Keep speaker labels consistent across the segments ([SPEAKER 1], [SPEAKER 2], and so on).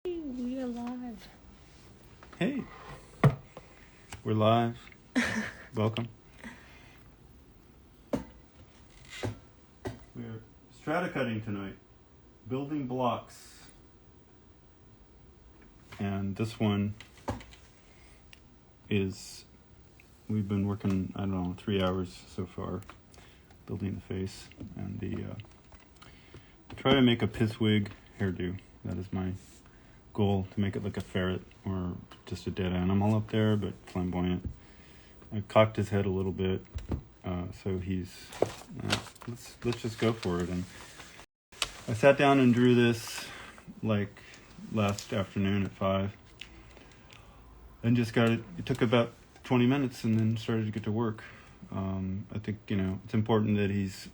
[SPEAKER 1] We are live.
[SPEAKER 2] Hey, we're live. Welcome. We're strata cutting tonight, building blocks. And this one is, we've been working, 3 hours so far, building the face. And try to make a pisswig hairdo. That is my goal, to make it like a ferret or just a dead animal up there, but flamboyant. I cocked his head a little bit, so he's let's just go for it. And I sat down and drew this like last afternoon at 5 and just got it. It took about 20 minutes and then started to get to work. I think it's important that he's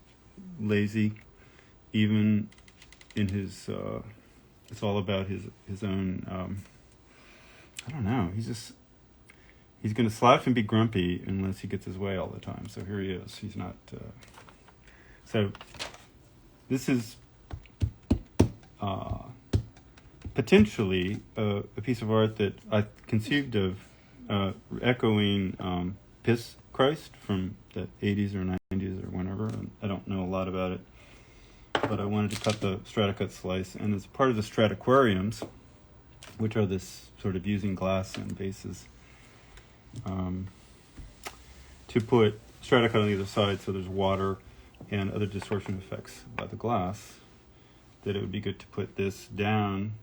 [SPEAKER 2] lazy, even in his it's all about his own, I don't know, he's going to slouch and be grumpy unless he gets his way all the time. So here he is. He's not, so this is potentially a piece of art that I conceived of echoing Piss Christ from the 80s or 90s or whenever. And I don't know a lot about it, but I wanted to cut the strata cut slice, and as part of the strataquariums, which are this sort of using glass and vases, to put strata cut on either side so there's water and other distortion effects by the glass, that it would be good to put this down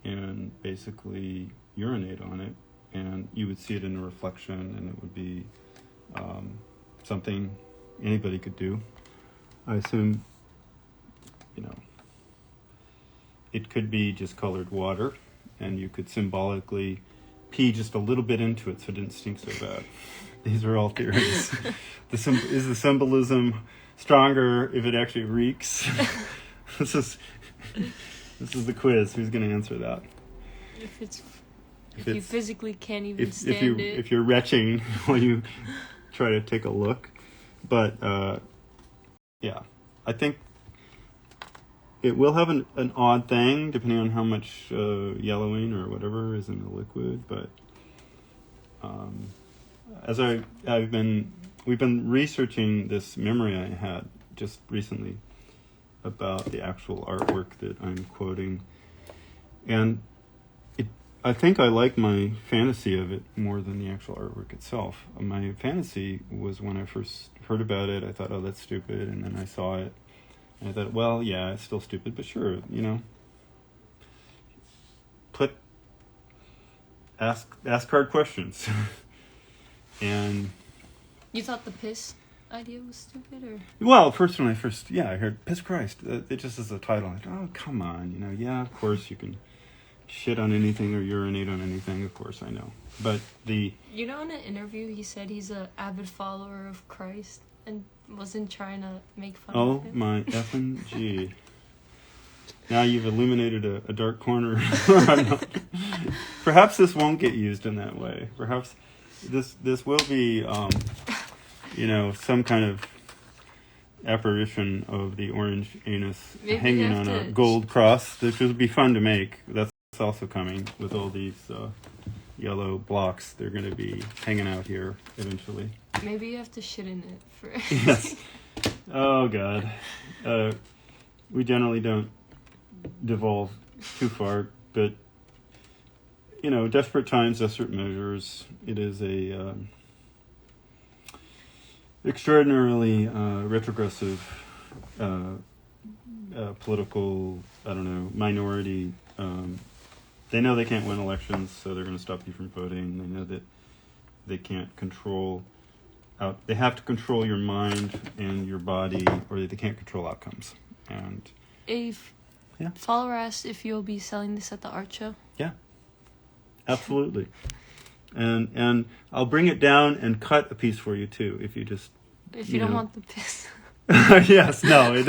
[SPEAKER 2] and basically urinate on it, and you would see it in a reflection, and it would be something anybody could do. I assume it could be just colored water, and you could symbolically pee just a little bit into it so it didn't stink so bad. These are all theories. Is the symbolism stronger if it actually reeks? This is the quiz. Who's going to answer that?
[SPEAKER 1] If you physically can't even stand it.
[SPEAKER 2] If you're retching while you try to take a look. But yeah, I think it will have an odd thing depending on how much yellowing or whatever is in the liquid. But as we've been researching this memory I had just recently about the actual artwork that I'm quoting, and I think I like my fantasy of it more than the actual artwork itself. My fantasy was when I first heard about it, I thought, oh, that's stupid, and then I saw it. And I thought, well, yeah, it's still stupid, but sure, ask hard questions. And
[SPEAKER 1] You thought the piss idea was stupid, or?
[SPEAKER 2] Well, when I heard Piss Christ, it just as a title. I thought, oh, come on, yeah, of course you can shit on anything or urinate on anything, of course I know. But
[SPEAKER 1] in an interview, he said he's an avid follower of Christ and wasn't trying to make fun of him.
[SPEAKER 2] Oh my effing G. Now you've illuminated a dark corner. Perhaps this won't get used in that way. Perhaps this will be, some kind of apparition of the orange anus hanging on a gold cross, which would be fun to make. That's also coming with all these yellow blocks. They're going to be hanging out here eventually.
[SPEAKER 1] Maybe you have to shit in it first.
[SPEAKER 2] Yes. Oh, God. We generally don't devolve too far, but, desperate times, desperate measures. It is a extraordinarily retrogressive political, minority. They know they can't win elections, so they're going to stop you from voting. They know that they can't they have to control your mind and your body, or they can't control outcomes. And
[SPEAKER 1] follower asked if you'll be selling this at the art show.
[SPEAKER 2] Yeah, absolutely. And I'll bring it down and cut a piece for you too, if you just.
[SPEAKER 1] If you don't want the piss.
[SPEAKER 2] Yes, no.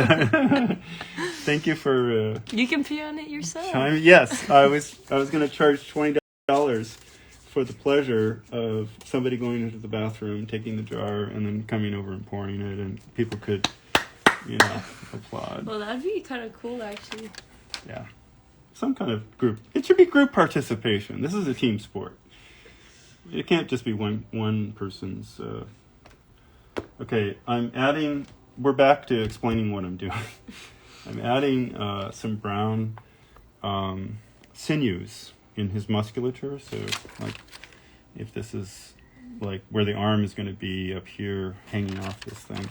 [SPEAKER 2] Thank you for.
[SPEAKER 1] You can pee on it yourself.
[SPEAKER 2] Yes, I was going to charge $20 for the pleasure of somebody going into the bathroom, taking the jar, and then coming over and pouring it, and people could, applaud.
[SPEAKER 1] Well, that'd be kind of cool, actually.
[SPEAKER 2] Yeah. some kind of group. It should be group participation. This is a team sport. It can't just be one person's. Okay, we're back to explaining what I'm doing. I'm adding some brown sinews in his musculature. So, like, if this is like where the arm is going to be up here, hanging off this thing,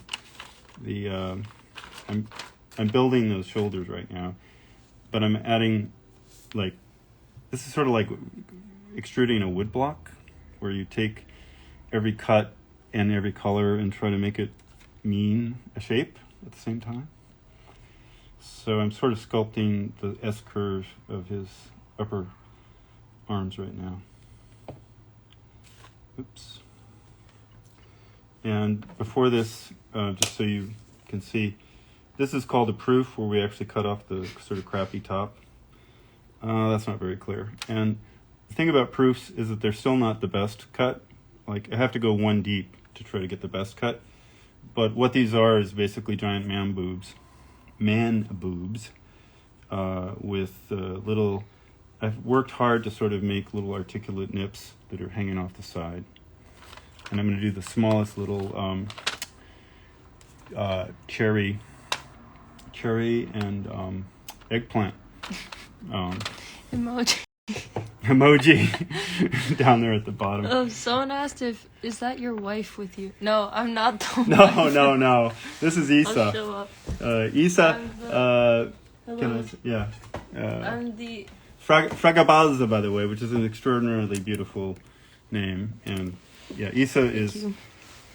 [SPEAKER 2] I'm building those shoulders right now, but I'm adding, like, this is sort of like extruding a wood block, where you take every cut and every color and try to make it mean a shape at the same time. So I'm sort of sculpting the S-curve of his upper arms right now. Oops. And before this, just so you can see, this is called a proof, where we actually cut off the sort of crappy top. That's not very clear. And the thing about proofs is that they're still not the best cut. Like, I have to go one deep to try to get the best cut. But what these are is basically giant man boobs with little. I've worked hard to sort of make little articulate nips that are hanging off the side. And I'm going to do the smallest little cherry and eggplant emoji down there at the bottom.
[SPEAKER 1] Someone asked is that your wife with you? No, I'm not the wife.
[SPEAKER 2] No. This is Isa.
[SPEAKER 1] I'll show up.
[SPEAKER 2] Isa,
[SPEAKER 1] hello.
[SPEAKER 2] Yeah.
[SPEAKER 1] I'm the...
[SPEAKER 2] Fragabalza, by the way, which is an extraordinarily beautiful name. And yeah, Isa is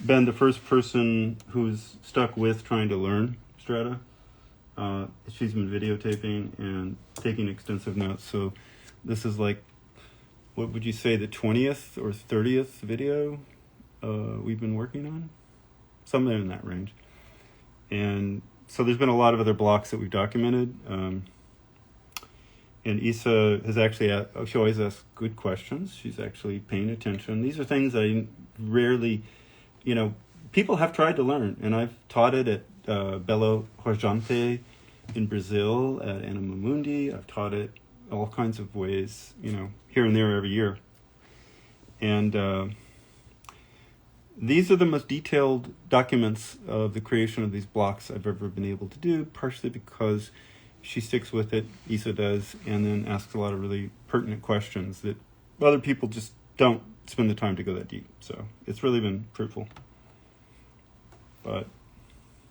[SPEAKER 2] been the first person who's stuck with trying to learn Strata. She's been videotaping and taking extensive notes. So this is like, what would you say, the 20th or 30th video we've been working on? Somewhere in that range. And so there's been a lot of other blocks that we've documented. And Isa has actually, she always asks good questions. She's actually paying attention. These are things I rarely, people have tried to learn. And I've taught it at Belo Horizonte in Brazil, at Anima Mundi. I've taught it all kinds of ways, here and there every year. And these are the most detailed documents of the creation of these blocks I've ever been able to do, partially because she sticks with it, Isa does, and then asks a lot of really pertinent questions that other people just don't spend the time to go that deep. So it's really been fruitful. But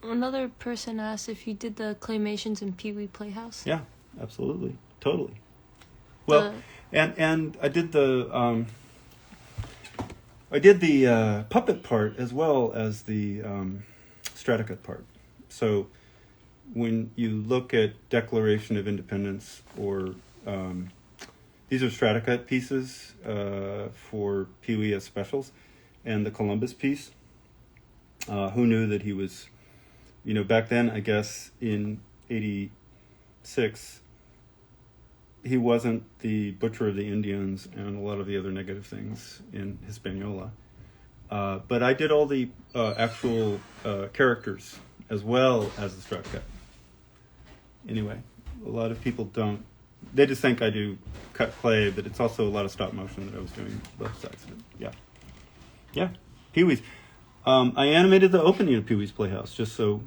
[SPEAKER 1] another person asked if you did the claymations in Pee Wee Playhouse.
[SPEAKER 2] Yeah, absolutely, totally. Well, and I did the puppet part as well as the Straticut part. So when you look at Declaration of Independence, or these are Straticut pieces for Pee Wee as specials, and the Columbus piece. Who knew that he was, back then, I guess in '86, he wasn't the butcher of the Indians and a lot of the other negative things in Hispaniola. But I did all the actual characters as well as the Straticut. Anyway, a lot of people don't. They just think I do cut clay, but it's also a lot of stop motion that I was doing both sides of it. Yeah. Pee-wee's. I animated the opening of Pee-wee's Playhouse, just so,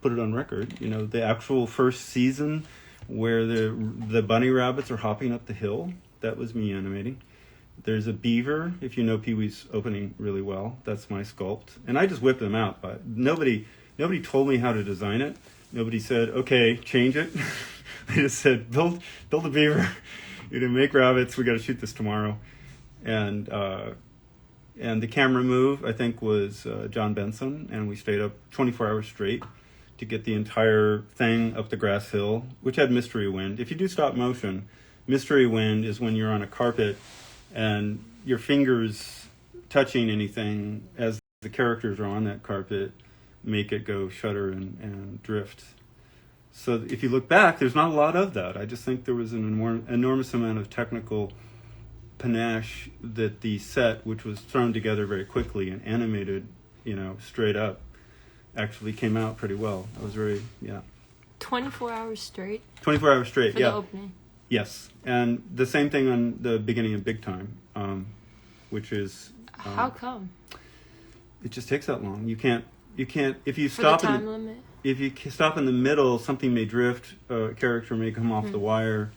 [SPEAKER 2] put it on record. The actual first season where the bunny rabbits are hopping up the hill, that was me animating. There's a beaver, if you know Pee-wee's opening really well. That's my sculpt. And I just whipped them out. But nobody told me how to design it. Nobody said, okay, change it. They just said, build a beaver. Make rabbits. We got to shoot this tomorrow. And the camera move, I think, was John Benson. And we stayed up 24 hours straight to get the entire thing up the grass hill, which had mystery wind. If you do stop motion, mystery wind is when you're on a carpet and your fingers touching anything as the characters are on that carpet make it go shudder and drift. So if you look back, there's not a lot of that. I just think there was an enormous amount of technical panache that the set, which was thrown together very quickly and animated, straight up, actually came out pretty well. I was very,
[SPEAKER 1] 24 hours straight?
[SPEAKER 2] 24 hours straight,
[SPEAKER 1] for
[SPEAKER 2] yeah.
[SPEAKER 1] the opening?
[SPEAKER 2] Yes, and the same thing on the beginning of Big Time, which is
[SPEAKER 1] How come?
[SPEAKER 2] it just takes that long. You can't if you
[SPEAKER 1] For the
[SPEAKER 2] stop
[SPEAKER 1] time limit?
[SPEAKER 2] if you stop in the middle, something may drift, a character may come off the wire.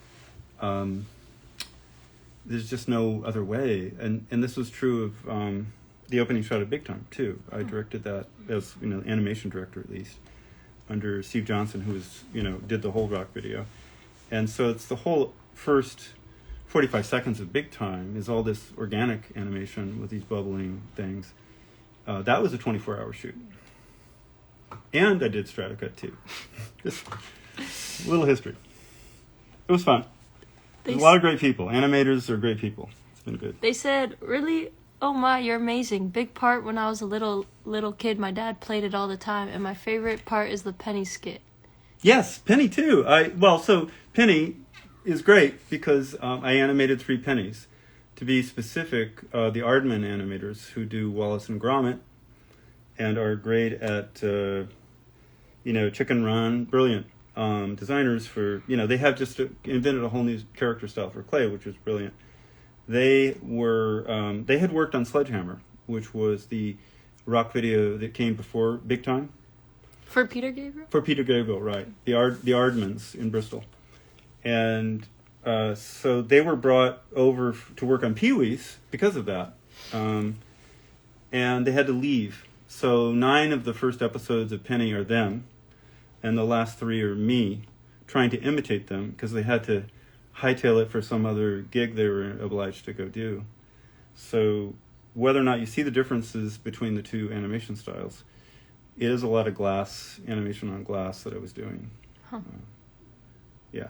[SPEAKER 2] There's just no other way, and this was true of the opening shot of Big Time too. I directed that as animation director at least under Steve Johnson, who was did the whole rock video, and so it's the whole first 45 seconds of Big Time is all this organic animation with these bubbling things. That was a 24-hour shoot. And I did Stratocut too. Just a little history. It was fun. There's a lot of great people. Animators are great people. It's been good.
[SPEAKER 1] They said, really? Oh my, you're amazing. Big part when I was a little kid. My dad played it all the time. And my favorite part is the Penny skit.
[SPEAKER 2] Yes, Penny too. So Penny is great because I animated 3 Pennies. To be specific, the Aardman animators who do Wallace and Gromit and are great at, Chicken Run, brilliant designers for, they have just invented a whole new character style for clay, which is brilliant. They had worked on Sledgehammer, which was the rock video that came before Big Time.
[SPEAKER 1] For Peter Gabriel?
[SPEAKER 2] For Peter Gabriel, right. The Aardmans in Bristol. And so they were brought over to work on Pee-wee's because of that. And they had to leave. So 9 of the first episodes of Penny are them, and the last 3 are me trying to imitate them because they had to hightail it for some other gig they were obliged to go do. So whether or not you see the differences between the 2 animation styles, it is a lot of glass, animation on glass that I was doing.
[SPEAKER 1] Huh.
[SPEAKER 2] Yeah.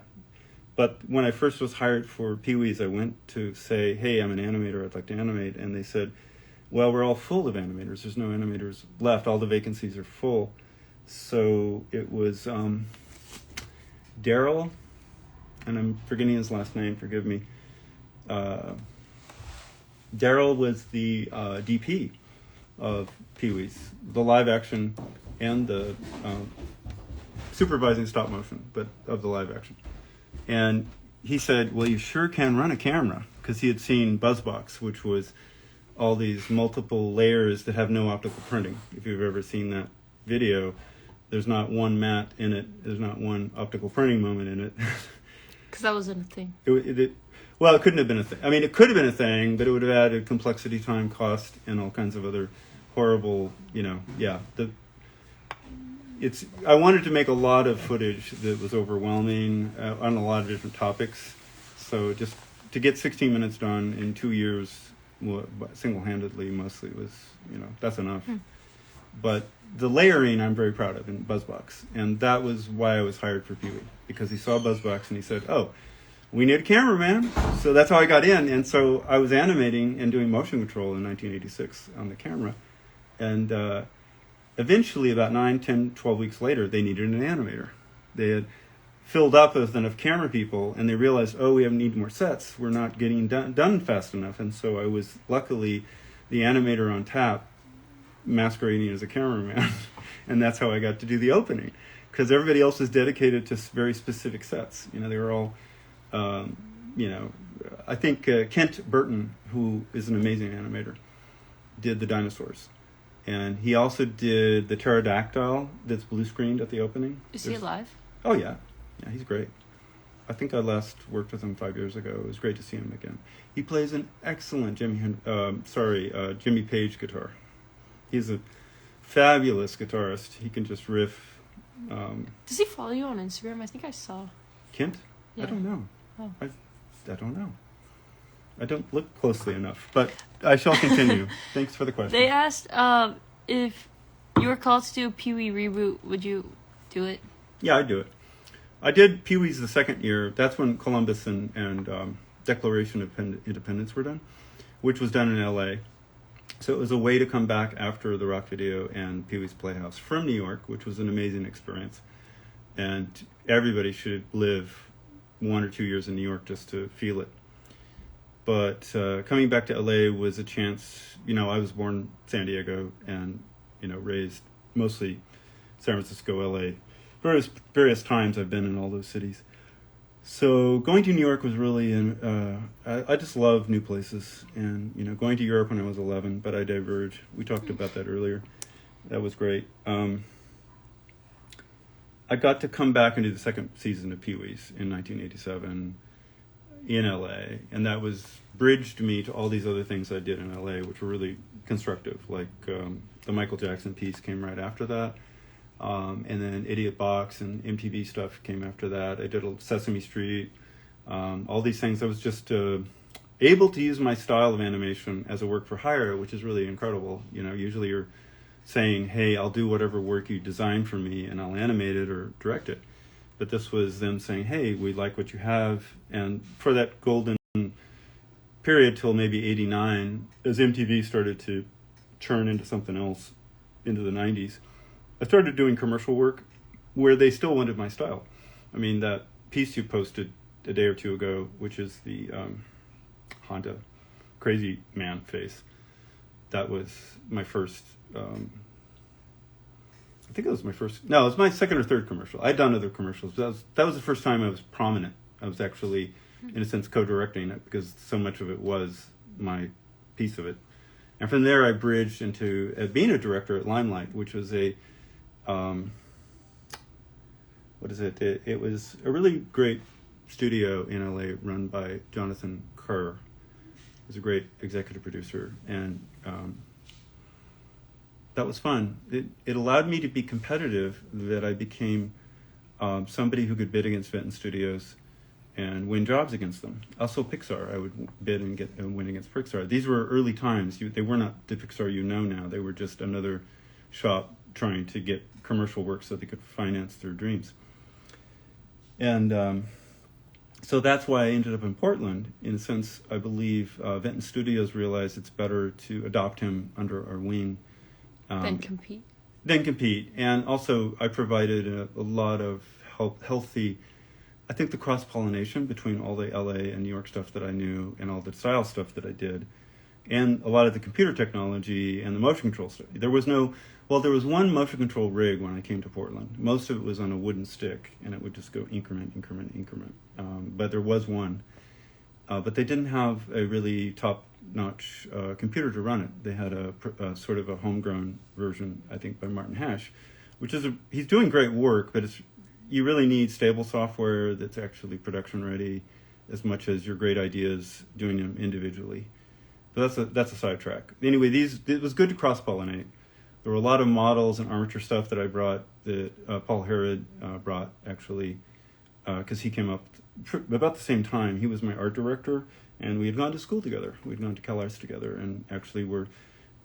[SPEAKER 2] But when I first was hired for Pee-wee's, I went to say, hey, I'm an animator, I'd like to animate. And they said, well, we're all full of animators. There's no animators left. All the vacancies are full. So it was Daryl, and I'm forgetting his last name, forgive me. Daryl was the DP of Pee-wee's, the live action and the supervising stop motion, but of the live action. And he said, well, you sure can run a camera, because he had seen BuzzBox, which was all these multiple layers that have no optical printing. If you've ever seen that video, there's not one matte in it. There's not one optical printing moment in it.
[SPEAKER 1] Because that wasn't a thing.
[SPEAKER 2] Well, it couldn't have been a thing. I mean, it could have been a thing, but it would have added complexity, time, cost, and all kinds of other horrible, I wanted to make a lot of footage that was overwhelming on a lot of different topics. So just to get 16 minutes done in 2 years, single-handedly mostly was, that's enough. But the layering I'm very proud of in BuzzBox. And that was why I was hired for Pee-wee, because he saw BuzzBox and he said, oh, we need a cameraman. So that's how I got in. And so I was animating and doing motion control in 1986 on the camera. And eventually, about 9, 10, 12 weeks later, they needed an animator. They had filled up with enough camera people, and they realized, oh, we need more sets. We're not getting done fast enough. And so I was luckily the animator on tap, masquerading as a cameraman. And that's how I got to do the opening, because everybody else was dedicated to very specific sets. They were all, I think Kent Burton, who is an amazing animator, did the dinosaurs. And he also did the pterodactyl that's blue screened at the opening.
[SPEAKER 1] Is he alive?
[SPEAKER 2] Oh, yeah. Yeah, he's great. I think I last worked with him 5 years ago. It was great to see him again. He plays an excellent Jimmy Page guitar. He's a fabulous guitarist. He can just riff.
[SPEAKER 1] Does he follow you on Instagram? I think I saw.
[SPEAKER 2] Kent?
[SPEAKER 1] Yeah.
[SPEAKER 2] I don't know.
[SPEAKER 1] Oh.
[SPEAKER 2] I don't know. I don't look closely enough, but I shall continue. Thanks for the question.
[SPEAKER 1] They asked if you were called to do a Pee-wee reboot, would you do it?
[SPEAKER 2] Yeah, I'd do it. I did Pee-wee's the second year. That's when Columbus and Declaration of Independence were done, which was done in L.A. So it was a way to come back after the rock video and Pee-wee's Playhouse from New York, which was an amazing experience. And everybody should live 1 or 2 years in New York just to feel it. But coming back to LA was a chance. I was born in San Diego and, raised mostly San Francisco, LA. Various times I've been in all those cities. So going to New York was really, I just love new places. And, going to Europe when I was 11, but I diverged. We talked about that earlier. That was great. I got to come back and do the second season of Pee-wee's in 1987 in LA. And that bridged me to all these other things I did in LA, which were really constructive. Like the Michael Jackson piece came right after that. And then Idiot Box and MTV stuff came after that. I did Sesame Street, all these things. I was just able to use my style of animation as a work for hire, which is really incredible. Usually you're saying, hey, I'll do whatever work you design for me and I'll animate it or direct it. But this was them saying, hey, we like what you have. And for that golden period till maybe 89, as MTV started to churn into something else into the 90s, I started doing commercial work where they still wanted my style. I mean, that piece you posted a day or two ago, which is the Honda crazy man face, that was my first, I think it was my first, no, it was my second or third commercial. I'd done other commercials. That was the first time I was prominent. I was actually, in a sense, co-directing it because so much of it was my piece of it. And from there I bridged into being a director at Limelight, which was it was a really great studio in LA run by Jonathan Kerr. He was a great executive producer, and that was fun. It allowed me to be competitive, that I became somebody who could bid against Vinton Studios and win jobs against them. Also Pixar, I would bid and win against Pixar. These were early times. They were not the Pixar you know now. They were just another shop trying to get commercial work so they could finance their dreams. And so that's why I ended up in Portland. In a sense, I believe Vinton Studios realized it's better to adopt him under our wing.
[SPEAKER 1] Then compete.
[SPEAKER 2] And also I provided a lot of healthy, I think the cross-pollination between all the LA and New York stuff that I knew and all the style stuff that I did, and a lot of the computer technology and the motion control stuff. There was one motion control rig when I came to Portland. Most of it was on a wooden stick, and it would just go increment. But there was one. But they didn't have a really top-notch computer to run it. They had a sort of a homegrown version, I think, by Martin Hash, which is he's doing great work, but you really need stable software that's actually production ready, as much as your great ideas doing them individually. But that's a sidetrack. Anyway, it was good to cross-pollinate. There were a lot of models and armature stuff that I brought that Paul Herod brought, actually, because he came up about the same time. He was my art director, and we had gone to school together. We'd gone to CalArts together, and actually were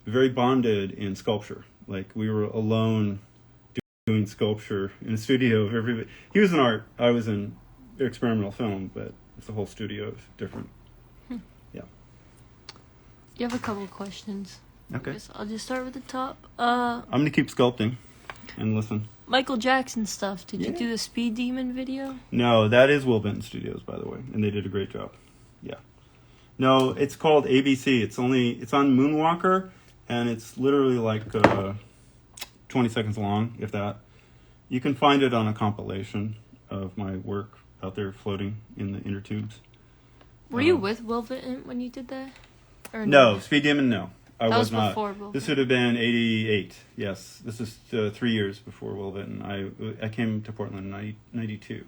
[SPEAKER 2] very bonded in sculpture. Like, we were alone doing sculpture in a studio of everybody. He was in art, I was in experimental film, but it's a whole studio of different. Yeah.
[SPEAKER 1] You have a couple of questions.
[SPEAKER 2] Okay.
[SPEAKER 1] I'll just start with the top.
[SPEAKER 2] I'm going to keep sculpting and listen.
[SPEAKER 1] Michael Jackson stuff. Did you do the Speed Demon video?
[SPEAKER 2] No, that is Will Benton Studios, by the way, and they did a great job. Yeah. No, it's called ABC. It's on Moonwalker, and it's literally like 20 seconds long, if that. You can find it on a compilation of my work out there floating in the inner tubes.
[SPEAKER 1] Were you with Will Benton when you did that? Or
[SPEAKER 2] no, Speed Demon, no. I was not.
[SPEAKER 1] Before Will
[SPEAKER 2] This would have been 88. Yes, this is 3 years before Will Benton. I came to Portland in 92.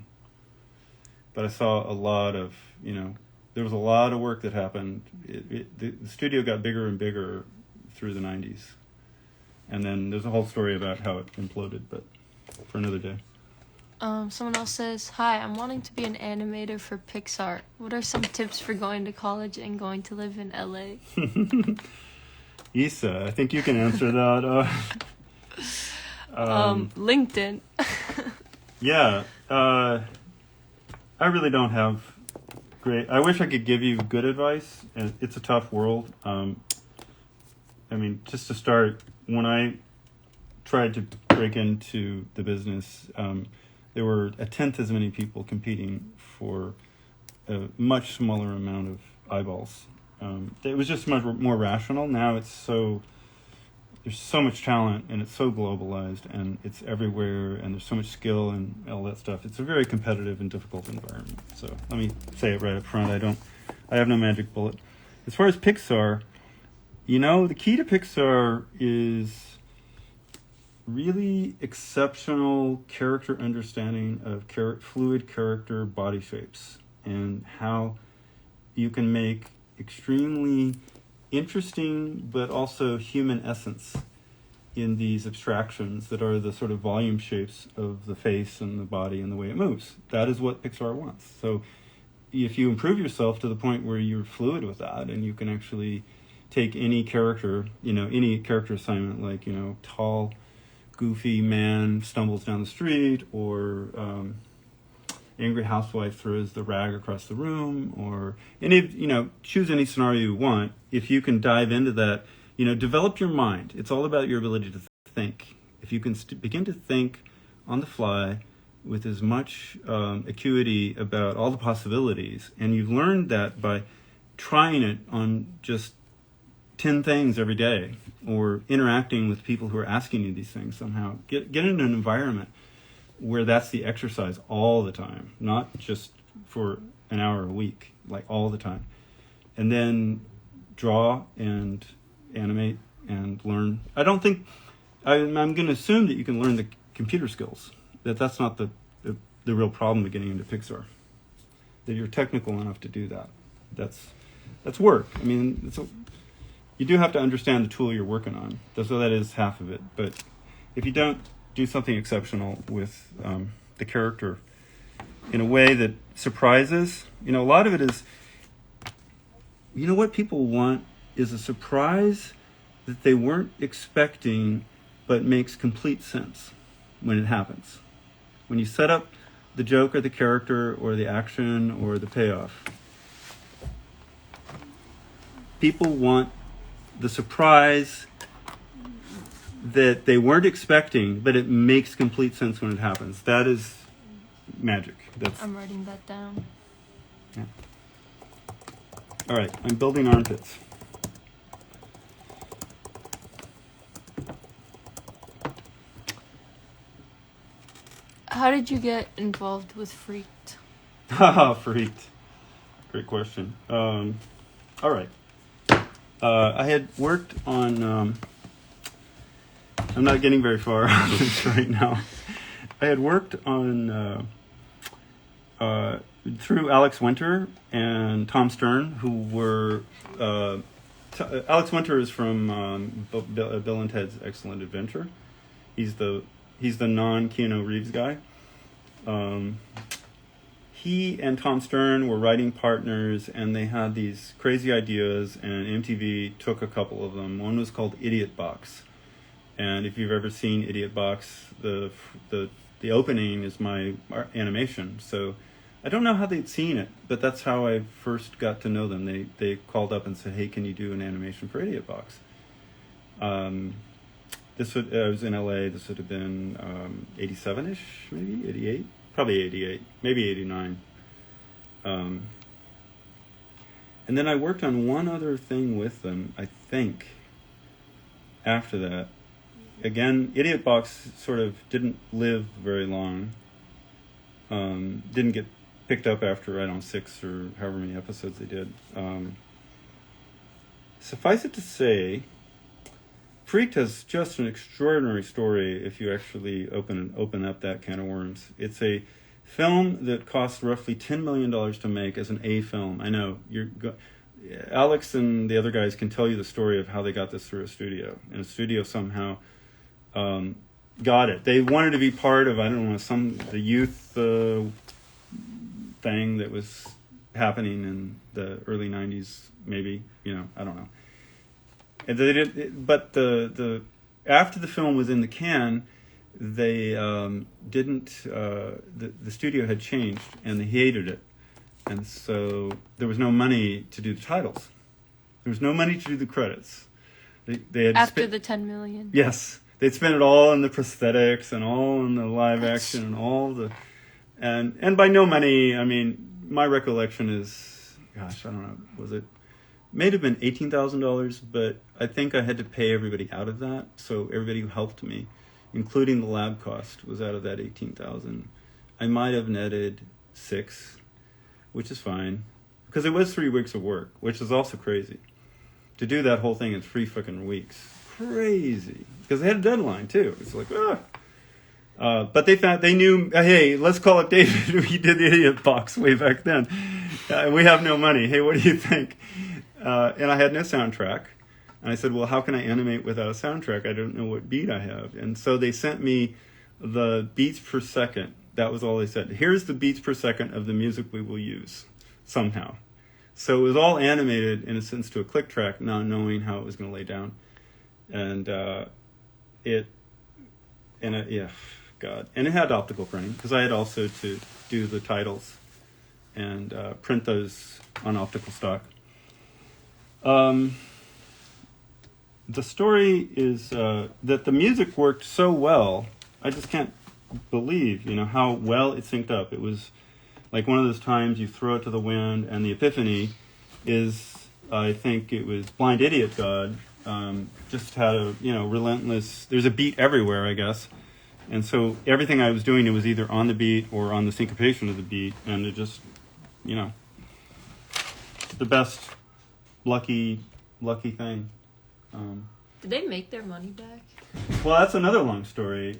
[SPEAKER 2] But I saw a lot of, there was a lot of work that happened. The studio got bigger and bigger through the 90s. And then there's a whole story about how it imploded, but for another day.
[SPEAKER 1] Someone else says, hi, I'm wanting to be an animator for Pixar. What are some tips for going to college and going to live in LA?
[SPEAKER 2] Issa, I think you can answer that.
[SPEAKER 1] LinkedIn.
[SPEAKER 2] Yeah. I really don't have great... I wish I could give you good advice. And it's a tough world. Just to start, when I tried to break into the business, there were a tenth as many people competing for a much smaller amount of eyeballs. It was just much more rational. Now it's so there's so much talent, and it's so globalized, and it's everywhere, and there's so much skill and all that stuff. It's a very competitive and difficult environment. So let me say it right up front. I have no magic bullet. As far as Pixar, the key to Pixar is really exceptional character understanding of fluid character body shapes, and how you can make extremely interesting but also human essence in these abstractions that are the sort of volume shapes of the face and the body and the way it moves. That is what Pixar wants. So if you improve yourself to the point where you're fluid with that, and you can actually take any character, any character assignment, like, tall, goofy man stumbles down the street, or angry housewife throws the rag across the room, or choose any scenario you want. If you can dive into that, develop your mind. It's all about your ability to think. If you can begin to think on the fly with as much acuity about all the possibilities, and you've learned that by trying it on just 10 things every day, or interacting with people who are asking you these things somehow, get into an environment where that's the exercise all the time, not just for an hour a week, like all the time. And then draw and animate and learn. I'm going to assume that you can learn the computer skills, that's not the real problem of getting into Pixar, that you're technical enough to do that. That's work. I mean, you do have to understand the tool you're working on, so that is half of it. But if you don't do something exceptional with the character in a way that surprises, a lot of it is, what people want is a surprise that they weren't expecting, but makes complete sense when it happens. When you set up the joke or the character or the action or the payoff, people want the surprise that they weren't expecting, but it makes complete sense when it happens. That is magic.
[SPEAKER 1] I'm writing that down.
[SPEAKER 2] Yeah. All right, I'm building armpits.
[SPEAKER 1] How did you get involved with Freaked?
[SPEAKER 2] Haha, Freaked. Great question. All right. I had worked on... I'm not getting very far on this right now. I had worked on... through Alex Winter and Tom Stern, who were... Alex Winter is from Bill and Ted's Excellent Adventure. He's the non-Keanu Reeves guy. He and Tom Stern were writing partners, and they had these crazy ideas, and MTV took a couple of them. One was called Idiot Box. And if you've ever seen Idiot Box, the opening is my animation. So I don't know how they'd seen it, but that's how I first got to know them. They called up and said, "Hey, can you do an animation for Idiot Box?" I was in LA. This would have been 87-ish, maybe 88, probably 88, maybe 89. And then I worked on one other thing with them, I think. After that, again, Idiot Box sort of didn't live very long. Didn't get picked up after, I don't know, 6 or however many episodes they did. Suffice it to say, Freaked has just an extraordinary story if you actually open up that can of worms. It's a film that cost roughly $10 million to make as an A film. I know, Alex and the other guys can tell you the story of how they got this through a studio. And a studio somehow got it. They wanted to be part of, I don't know, the youth thing that was happening in the early 90s, maybe. I don't know. And they did, but after the film was in the can, they didn't. The studio had changed, and they hated it, and so there was no money to do the titles. There was no money to do the credits. They had
[SPEAKER 1] After the 10 million.
[SPEAKER 2] Yes, they'd spent it all in the prosthetics and all in the live action and all the, and by no money, I mean, my recollection is, gosh, I don't know, was it may have been $18,000, but I think I had to pay everybody out of that. So everybody who helped me, including the lab cost, was out of that 18,000. I might have netted 6, which is fine, because it was 3 weeks of work, which is also crazy. To do that whole thing in 3 fucking weeks, crazy. Because they had a deadline too. It's like, but they knew, hey, let's call it David. We did the idiot box way back then. We have no money. Hey, what do you think? And I had no soundtrack. And I said, well, how can I animate without a soundtrack? I don't know what beat I have. And so they sent me the beats per second. That was all they said. Here's the beats per second of the music we will use somehow. So it was all animated, in a sense, to a click track, not knowing how it was going to lay down. And God. And it had optical printing, because I had also to do the titles and print those on optical stock. The story is that the music worked so well. I just can't believe, how well it synced up. It was like one of those times you throw it to the wind, and the epiphany is, I think it was Blind Idiot God, just had a, relentless, there's a beat everywhere, I guess. And so everything I was doing, it was either on the beat or on the syncopation of the beat, and it just, the best lucky thing.
[SPEAKER 1] Did they make their money back?
[SPEAKER 2] Well, that's another long story.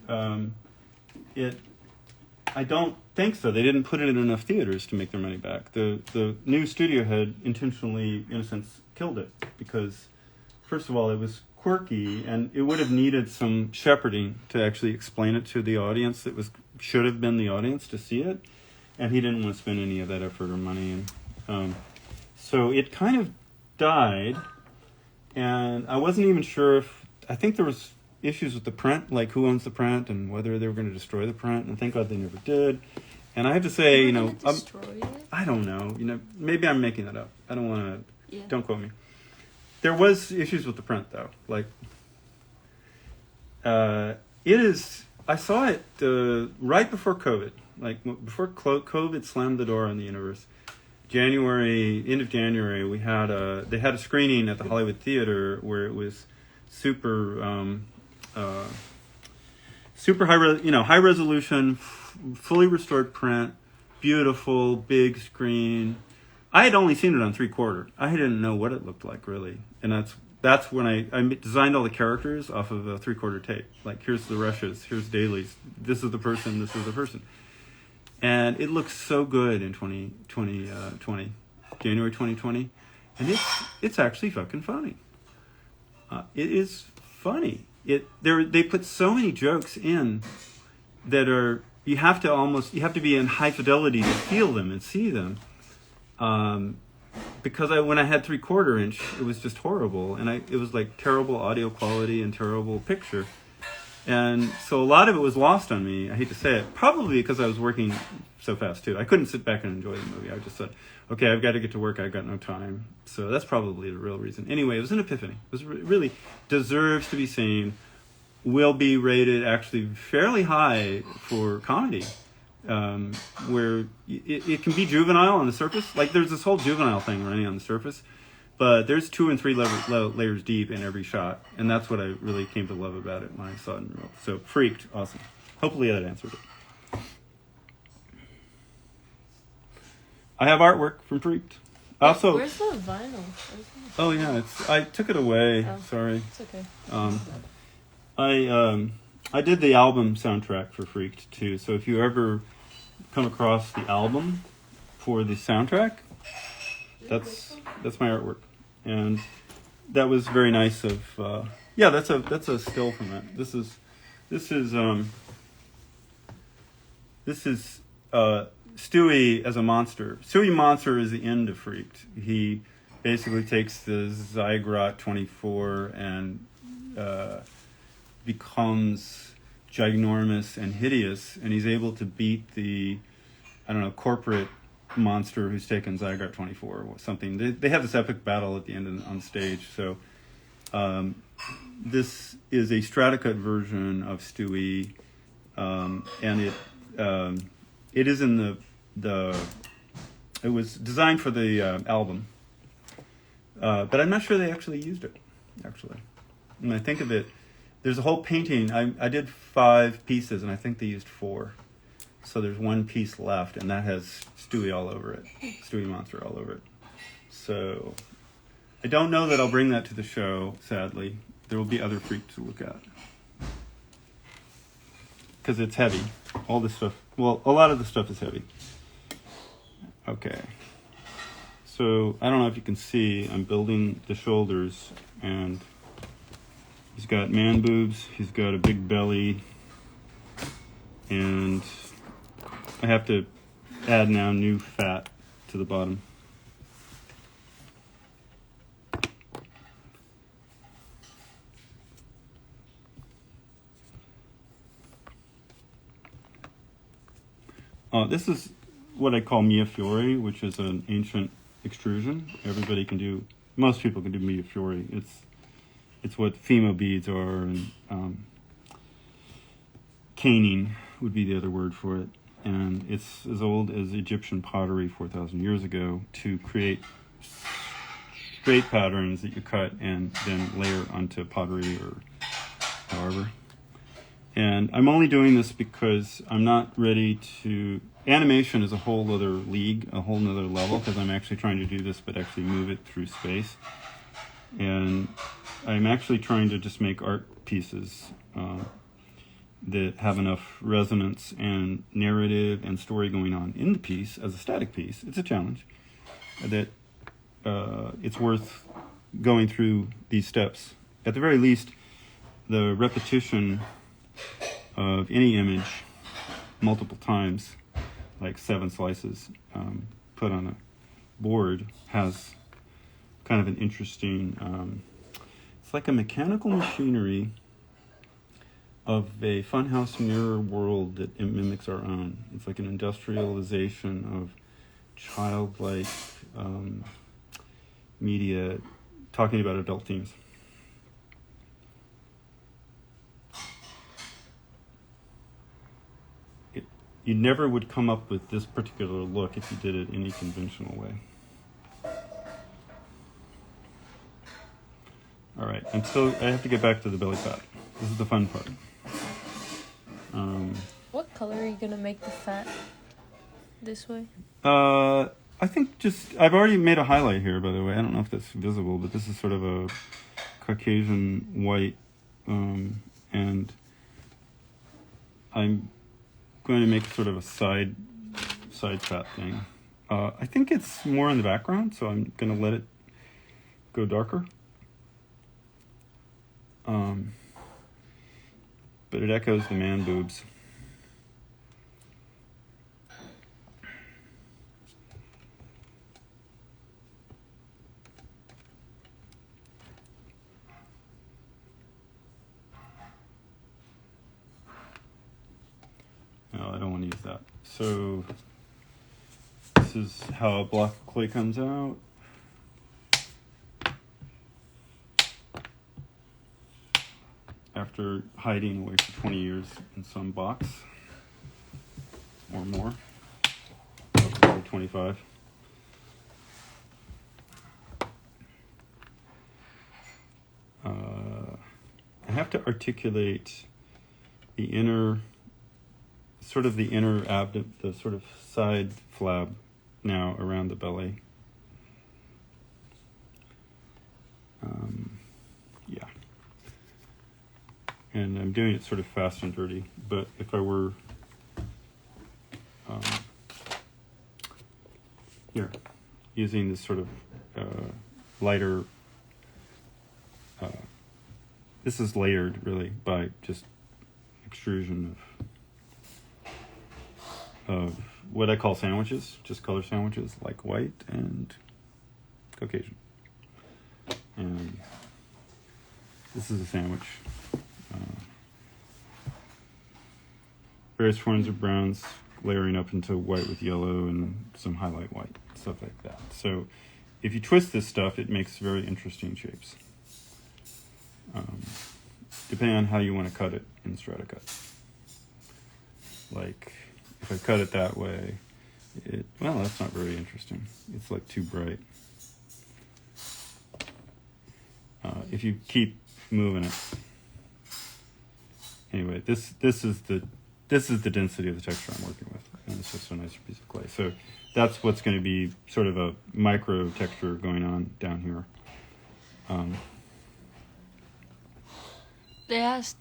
[SPEAKER 2] I don't think so. They didn't put it in enough theaters to make their money back. The new studio head intentionally, in a sense, killed it because, first of all, it was quirky and it would have needed some shepherding to actually explain it to the audience that should have been the audience to see it, and he didn't want to spend any of that effort or money. And so it kind of died, and I wasn't even sure if, I think there was issues with the print, like who owns the print and whether they were going to destroy the print, and thank God they never did. And I have to say,
[SPEAKER 1] destroy it?
[SPEAKER 2] I don't know, maybe I'm making that up. I don't want to, don't quote me. There was issues with the print though, like, I saw it right before COVID, like before COVID slammed the door on the universe. End of January, they had a screening at the Hollywood Theater where it was super high resolution, fully restored print, beautiful, big screen. I had only seen it on 3/4. I didn't know what it looked like really, and that's when I designed all the characters off of a 3/4 tape. Like, here's the rushes, here's dailies, this is the person, this is the person. And it looks so good in January 2020, and it's actually fucking funny. It is funny. They put so many jokes in that you have to be in high fidelity to feel them and see them. Because when I had 3/4 inch, it was just horrible, and it was like terrible audio quality and terrible picture. And so a lot of it was lost on me. I hate to say it, probably because I was working so fast too. I couldn't sit back and enjoy the movie. I just said, okay, I've got to get to work. I've got no time. So that's probably the real reason. Anyway, it was an epiphany. It was really deserves to be seen. Will be rated actually fairly high for comedy, where it can be juvenile on the surface. Like, there's this whole juvenile thing running on the surface. But there's 2 and 3 layers deep in every shot, and that's what I really came to love about it when I saw it in real. So, Freaked, awesome. Hopefully that answered it. I have artwork from Freaked. Also,
[SPEAKER 1] where's the vinyl?
[SPEAKER 2] Oh yeah, I took it away.
[SPEAKER 1] Oh,
[SPEAKER 2] sorry.
[SPEAKER 1] It's okay.
[SPEAKER 2] I did the album soundtrack for Freaked too. So if you ever come across the album for the soundtrack, that's my artwork, and that was very nice of that's a still from it. This is Stewie as a monster. Stewie Monster is the end of Freaked. He basically takes the Zygrot 24 and becomes ginormous and hideous, and he's able to beat the corporate monster who's taken Zygarde 24 or something. They have this epic battle at the end on stage. So this is a Stratocut version of Stewie, and it is in it was designed for the album. But I'm not sure they actually used it, actually. When I think of it, there's a whole painting. I did 5 pieces, and I think they used 4. So there's 1 piece left, and that has Stewie all over it. Stewie Monster all over it. So I don't know that I'll bring that to the show, sadly. There will be other freaks to look at. Because it's heavy. All this stuff, well, a lot of the stuff is heavy. Okay. So I don't know if you can see, I'm building the shoulders, and he's got man boobs, he's got a big belly, and I have to add now new fat to the bottom. This is what I call Mia Fiore, which is an ancient extrusion. Everybody can do, most people can do Mia Fiore. It's what Fimo beads are, and caning would be the other word for it. And it's as old as Egyptian pottery 4,000 years ago to create straight patterns that you cut and then layer onto pottery or however. And I'm only doing this because I'm not ready to... Animation is a whole other league, a whole other level, because I'm actually trying to do this but actually move it through space. And I'm actually trying to just make art pieces that have enough resonance and narrative and story going on in the piece as a static piece. It's a challenge. That it's worth going through these steps. At the very least, the repetition of any image multiple times, like 7 slices put on a board, has kind of an interesting, it's like a mechanical machinery of a funhouse mirror world that it mimics our own. It's like an industrialization of childlike media talking about adult themes. You never would come up with this particular look if you did it any conventional way. All right, I have to get back to the belly fat. This is the fun part.
[SPEAKER 1] What color are you gonna make the fat this way?
[SPEAKER 2] I think I've already made a highlight here, by the way. I don't know if that's visible, but this is sort of a Caucasian white, and I'm going to make sort of a side fat thing. I think it's more in the background, so I'm going to let it go darker. But it echoes the man boobs. No, I don't want to use that. So this is how a block of clay comes out. After hiding away for 20 years in some box or more, probably 25. I have to articulate the inner abdomen, the sort of side flab now around the belly. Yeah. And I'm doing it sort of fast and dirty, but if I were here, using this sort of lighter, this is layered really by just extrusion of what I call sandwiches, just color sandwiches, like white and Caucasian. And this is a sandwich. Various forms of browns layering up into white with yellow and some highlight white, stuff like that. So if you twist this stuff, it makes very interesting shapes. Depending on how you want to cut it in Stratacut. Like, if I cut it that way, well, that's not very interesting. It's like too bright. if you keep moving it. Anyway, this is the density of the texture I'm working with, and it's just a nicer piece of clay. So that's what's going to be sort of a micro texture going on down here.
[SPEAKER 1] They asked,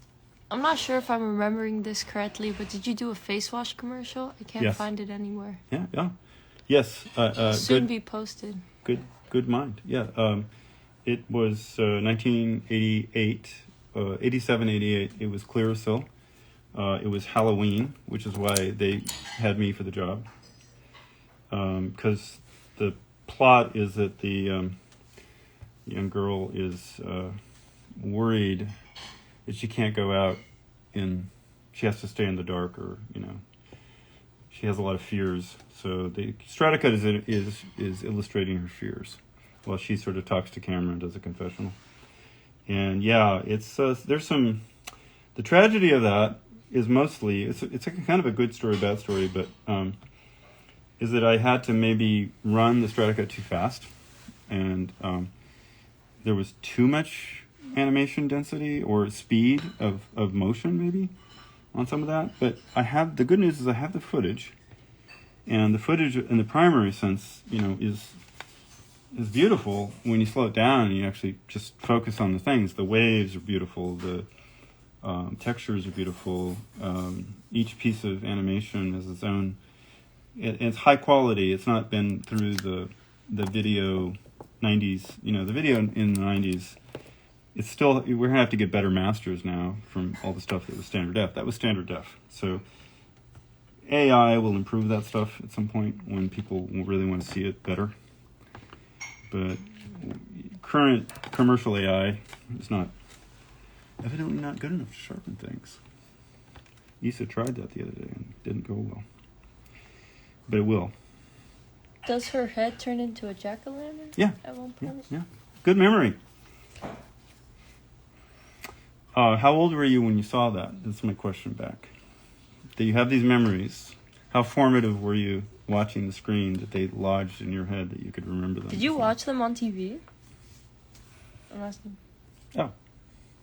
[SPEAKER 1] I'm not sure if I'm remembering this correctly, but did you do a face wash commercial? I can't
[SPEAKER 2] Yes.
[SPEAKER 1] find it anywhere.
[SPEAKER 2] Yeah. Yes.
[SPEAKER 1] Soon
[SPEAKER 2] good,
[SPEAKER 1] be posted.
[SPEAKER 2] Good mind. Yeah. It was 1988, 87, 88. It was Clearasil. It was Halloween, which is why they had me for the job. Because the plot is that the young girl is worried that she can't go out she has to stay in the dark, or she has a lot of fears. So the Stratacut is illustrating her fears while she sort of talks to camera and does a confessional. And yeah, it's there's some. The tragedy of that is mostly it's a kind of a good story, bad story, but is that I had to maybe run the Stratacut too fast, and there was too much animation density or speed of motion maybe on some of that. But the good news is I have the footage, and the footage in the primary sense, is beautiful when you slow it down and you actually just focus on the things. The waves are beautiful, the textures are beautiful. Each piece of animation has its own. It's high quality. It's not been through the video 90s. The video in the 90s. It's still, we're gonna have to get better masters now from all the stuff that was standard def. That was standard def. So AI will improve that stuff at some point when people really want to see it better. But current commercial AI is evidently not good enough to sharpen things. Issa tried that the other day and it didn't go well. But it will.
[SPEAKER 1] Does her head turn into a jack-o'-lantern?
[SPEAKER 2] Yeah.
[SPEAKER 1] At one point?
[SPEAKER 2] Yeah. Good memory. How old were you when you saw that? That's my question back. Do you have these memories? How formative were you watching the screen that they lodged in your head that you could remember them?
[SPEAKER 1] Did you watch them on TV? I'm asking.
[SPEAKER 2] Oh,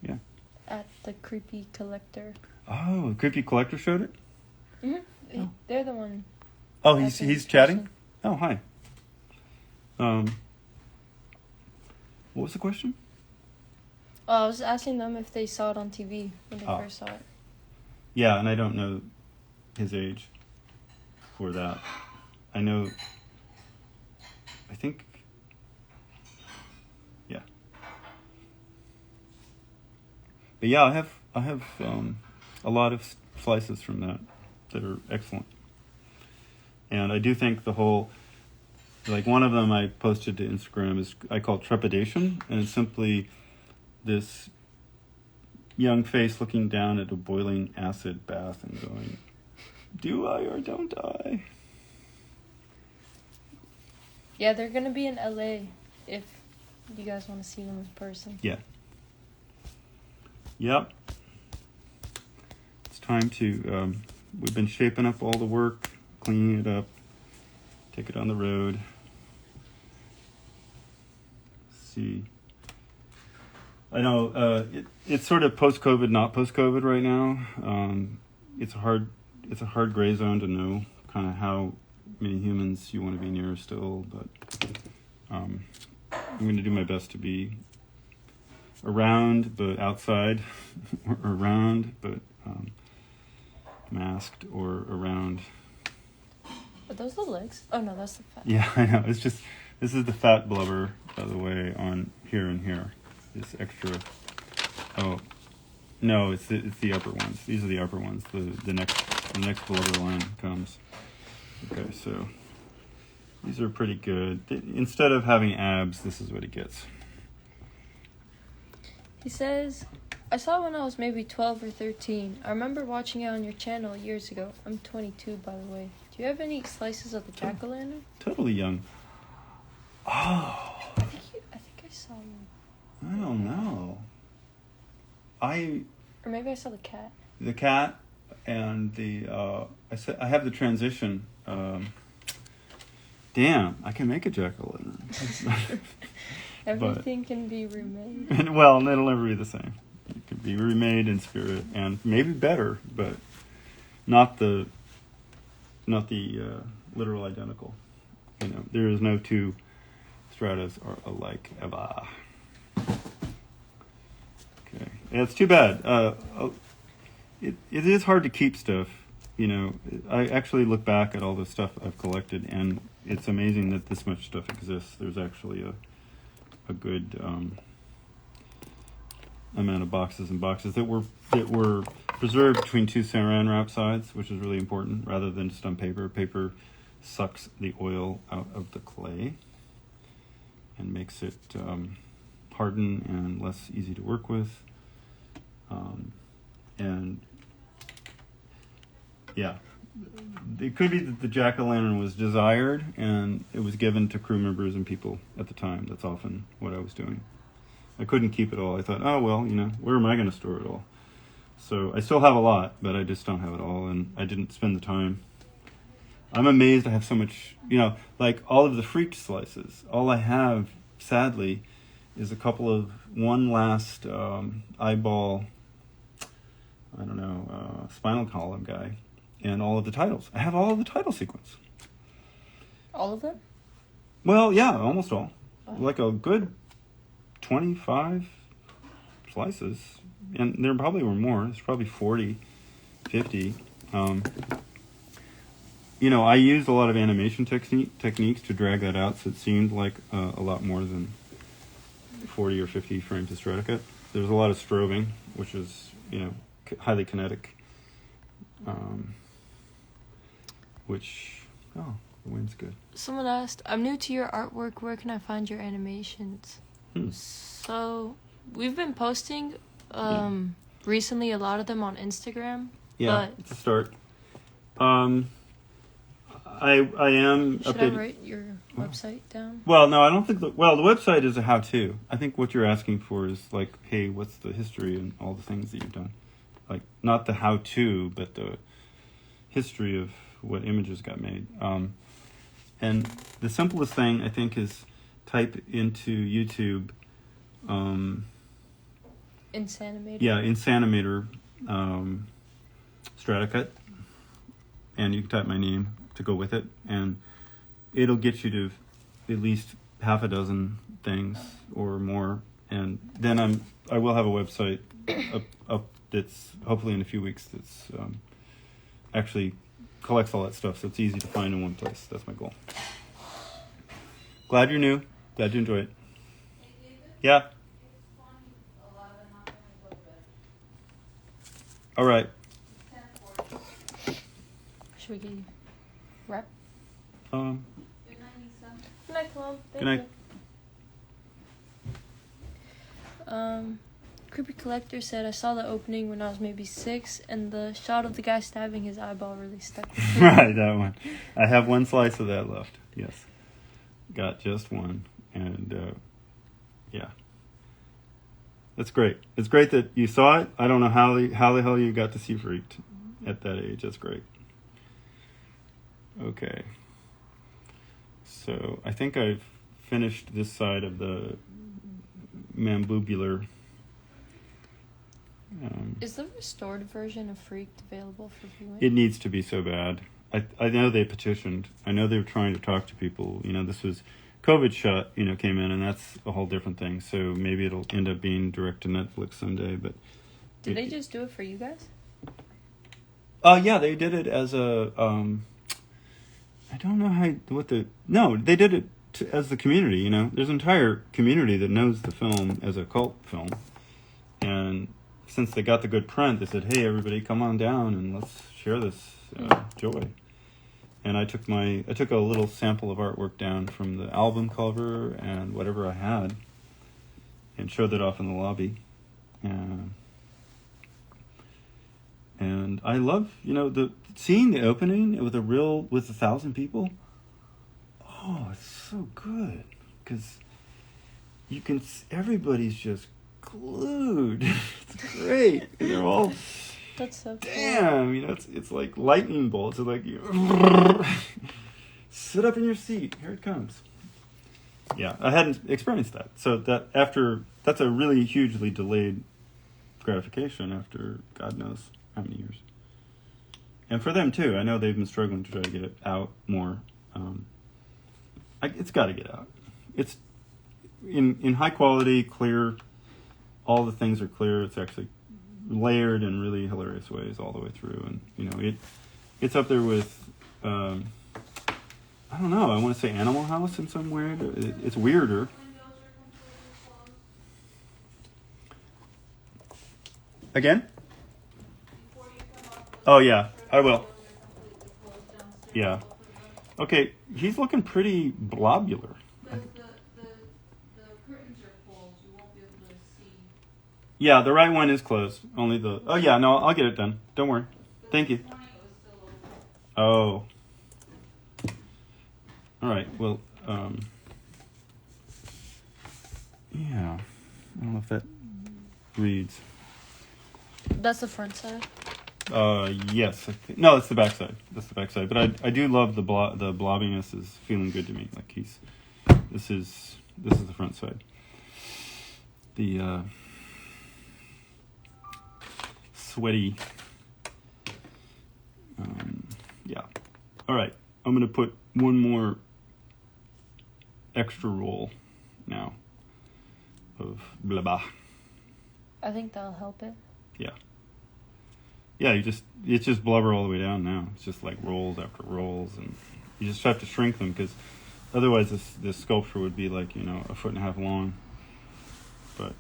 [SPEAKER 2] yeah.
[SPEAKER 1] At the Creepy Collector.
[SPEAKER 2] Oh, the Creepy Collector showed it?
[SPEAKER 1] Mm-hmm. Oh. They're the one.
[SPEAKER 2] Oh, he's chatting? Oh, hi. What was the question?
[SPEAKER 1] I was asking them if they saw it on TV when they first saw it.
[SPEAKER 2] Yeah, and I don't know his age for that. I think, yeah. But yeah, I have a lot of slices from that are excellent. And I do think the whole, like one of them I posted to Instagram I call Trepidation, and it's simply this young face looking down at a boiling acid bath and going, do I or don't I?
[SPEAKER 1] Yeah, they're going to be in LA if you guys want to see them in person.
[SPEAKER 2] Yeah. Yep. It's time to, we've been shaping up all the work, cleaning it up, take it on the road. See. I know it's sort of post-COVID, not post-COVID right now. It's a hard gray zone to know kind of how many humans you want to be near still, but I'm going to do my best to be around but outside, or around but masked, or around.
[SPEAKER 1] Are those the legs? Oh no, that's the fat.
[SPEAKER 2] Yeah, I know. It's just, this is the fat blubber, by the way, on here and here. This extra. Oh, no, it's the upper ones. These are the upper ones. The next blubber line comes. Okay, so these are pretty good. Instead of having abs, this is what it gets.
[SPEAKER 1] He says, I saw it when I was maybe 12 or 13. I remember watching it on your channel years ago. I'm 22, by the way. Do you have any slices of the jack-o'-lantern?
[SPEAKER 2] Totally young. Oh.
[SPEAKER 1] I think I saw one.
[SPEAKER 2] I don't know.
[SPEAKER 1] Or maybe I saw the cat.
[SPEAKER 2] The cat and I have the transition. Damn, I can make a jack-o'-lantern.
[SPEAKER 1] Everything can be remade.
[SPEAKER 2] Well, it'll never be the same. It can be remade in spirit and maybe better, but not the literal identical. You know, there is no two stratas are alike ever. Okay, yeah, it's too bad. It is hard to keep stuff. You know, I actually look back at all the stuff I've collected, and it's amazing that this much stuff exists. There's actually a good amount of boxes and boxes that were preserved between two saran wrap sides, which is really important, rather than just on paper. Paper sucks the oil out of the clay and makes it harden and less easy to work with. And yeah, it could be that the jack-o'-lantern was desired and it was given to crew members and people at the time. That's often what I was doing. I couldn't keep it all. I thought, oh, well, you know, where am I going to store it all? So I still have a lot, but I just don't have it all, and I didn't spend the time. I'm amazed I have so much, you know, like all of the freaked slices. All I have, sadly, is one last eyeball, I don't know, spinal column guy, and all of the titles. I have all of the title sequence.
[SPEAKER 1] All of them?
[SPEAKER 2] Well, yeah, almost all. Like a good 25 slices, and there probably were more. It's probably 40, 50. You know, I used a lot of animation techniques to drag that out, so it seemed like a lot more than 40 or 50 frames of Stratacut. There's a lot of strobing, which is, you know, highly kinetic, which, oh, the wind's good.
[SPEAKER 1] Someone asked, I'm new to your artwork, where can I find your animations? So, we've been posting recently a lot of them on Instagram.
[SPEAKER 2] Yeah, it's a start. I am...
[SPEAKER 1] Should I write your website down?
[SPEAKER 2] Well, no, I don't think... the website is a how-to. I think what you're asking for is, like, hey, what's the history and all the things that you've done? Like, not the how-to, but the history of what images got made. And the simplest thing, I think, is type into YouTube...
[SPEAKER 1] Insanimator?
[SPEAKER 2] Yeah, Insanimator Stratacut. And you can type my name to go with it, and it'll get you to at least half a dozen things or more. And then I will have a website up that's hopefully in a few weeks that's actually collects all that stuff, so it's easy to find in one place. That's my goal. Glad you're new. Glad you enjoy it. Yeah. All right.
[SPEAKER 1] Should we get you wrap?
[SPEAKER 2] Good
[SPEAKER 1] night, Lisa. Good night, Mom.
[SPEAKER 2] Good night.
[SPEAKER 1] Creepy Collector said, I saw the opening when I was maybe 6, and the shot of the guy stabbing his eyeball really stuck with me.
[SPEAKER 2] Right, that one. I have one slice of that left. Yes. Got just one. And, yeah. That's great. It's great that you saw it. I don't know how the hell you got to see Freaked at that age. That's great. Okay. So I think I've finished this side of the mambubular.
[SPEAKER 1] Is the restored version of Freaked available for viewing?
[SPEAKER 2] It needs to be so bad. I know they petitioned. I know they were trying to talk to people. You know, this was COVID shut, you know, came in, and that's a whole different thing. So maybe it'll end up being direct to Netflix someday. But
[SPEAKER 1] did they just do it for you guys?
[SPEAKER 2] Yeah, they did it as a. I don't know no, they did it as the community. You know, there's an entire community that knows the film as a cult film, and since they got the good print, they said, "Hey, everybody, come on down and let's share this joy." And I took a little sample of artwork down from the album cover and whatever I had, and showed that off in the lobby. And I love, you know, seeing the opening with 1,000 people. Oh, it's so good because everybody's just glued. It's great. And they're all.
[SPEAKER 1] That's so cool.
[SPEAKER 2] Damn, you know, it's like lightning bolts. It's like you sit up in your seat. Here it comes. Yeah, I hadn't experienced that. So that's a really hugely delayed gratification after God knows how many years. And for them too, I know they've been struggling to try to get it out more. It's got to get out. It's in high quality, clear. All the things are clear. It's actually layered in really hilarious ways all the way through, and it's up there with. I don't know. I want to say Animal House in some weird. It's weirder. Again? Oh yeah, I will. Yeah. Okay, he's looking pretty blobular.
[SPEAKER 3] The curtains are closed. You won't be able to see.
[SPEAKER 2] Yeah, the right one is closed. Only the. Oh yeah, no, I'll get it done. Don't worry. Thank you.
[SPEAKER 3] This morning it was still open.
[SPEAKER 2] Oh. All right. Well, yeah. I don't know if that reads.
[SPEAKER 1] That's the front side.
[SPEAKER 2] Yes. No, it's the backside. That's the backside. But I do love the blobbiness is feeling good to me. Like this is the front side. The sweaty. Yeah. All right. I'm gonna put one more extra roll now of blah blah.
[SPEAKER 1] I think that'll help it.
[SPEAKER 2] Yeah. Yeah, it's just blubber all the way down now. It's just like rolls after rolls, and you just have to shrink them because otherwise this sculpture would be like 1.5 feet long. But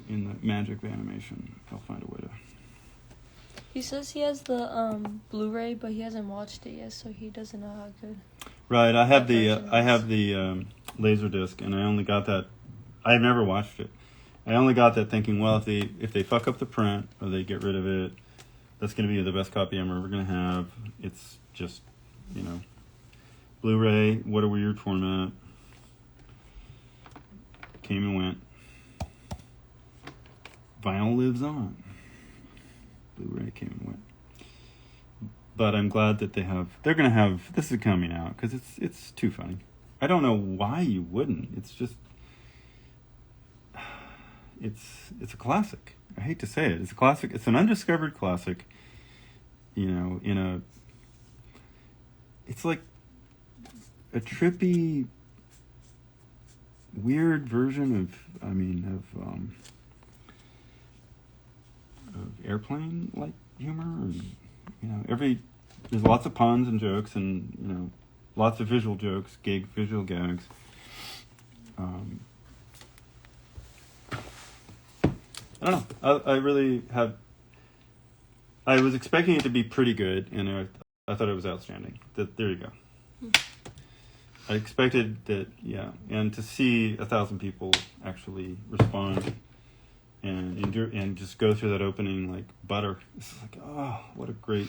[SPEAKER 2] in the magic of animation, I'll find a way to.
[SPEAKER 1] He says he has the Blu-ray, but he hasn't watched it yet, so he doesn't know how good.
[SPEAKER 2] Right, I have
[SPEAKER 1] That
[SPEAKER 2] the Laserdisc, and I only got that. I've never watched it. I only got that thinking, well, if they fuck up the print or they get rid of it, that's going to be the best copy I'm ever going to have. It's just, Blu-ray. What a weird format. Came and went. Vinyl lives on. Blu-ray came and went. But I'm glad that they're going to have, this is coming out because it's too funny. I don't know why you wouldn't. It's just, it's a classic. I hate to say it. It's a classic. It's an undiscovered classic, it's like a trippy, weird version of airplane-like humor, and there's lots of puns and jokes, and lots of visual jokes, visual gags. I don't know. I really have. I was expecting it to be pretty good, and I thought it was outstanding. There you go. I expected that, yeah, and to see 1,000 people actually respond and endure and just go through that opening like butter. It's like, oh, what a great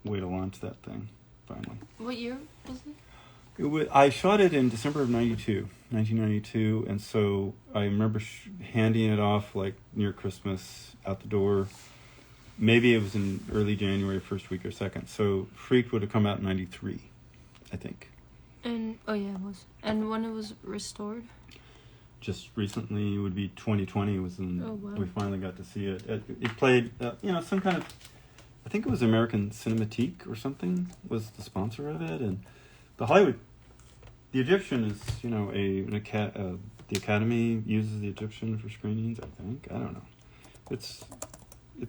[SPEAKER 2] way to launch that thing. Finally.
[SPEAKER 1] What year was it?
[SPEAKER 2] I shot it in December of 1992, and so I remember handing it off like near Christmas out the door. Maybe it was in early January, first week or second. So Freaked would have come out in 93, I think.
[SPEAKER 1] And oh yeah, it was. And when it was restored?
[SPEAKER 2] Just recently, it would be 2020. Was when we finally got to see it. It played, some kind of. I think it was American Cinematique or something was the sponsor of it, and the Hollywood. The Egyptian is, the Academy uses the Egyptian for screenings. I think I don't know. It's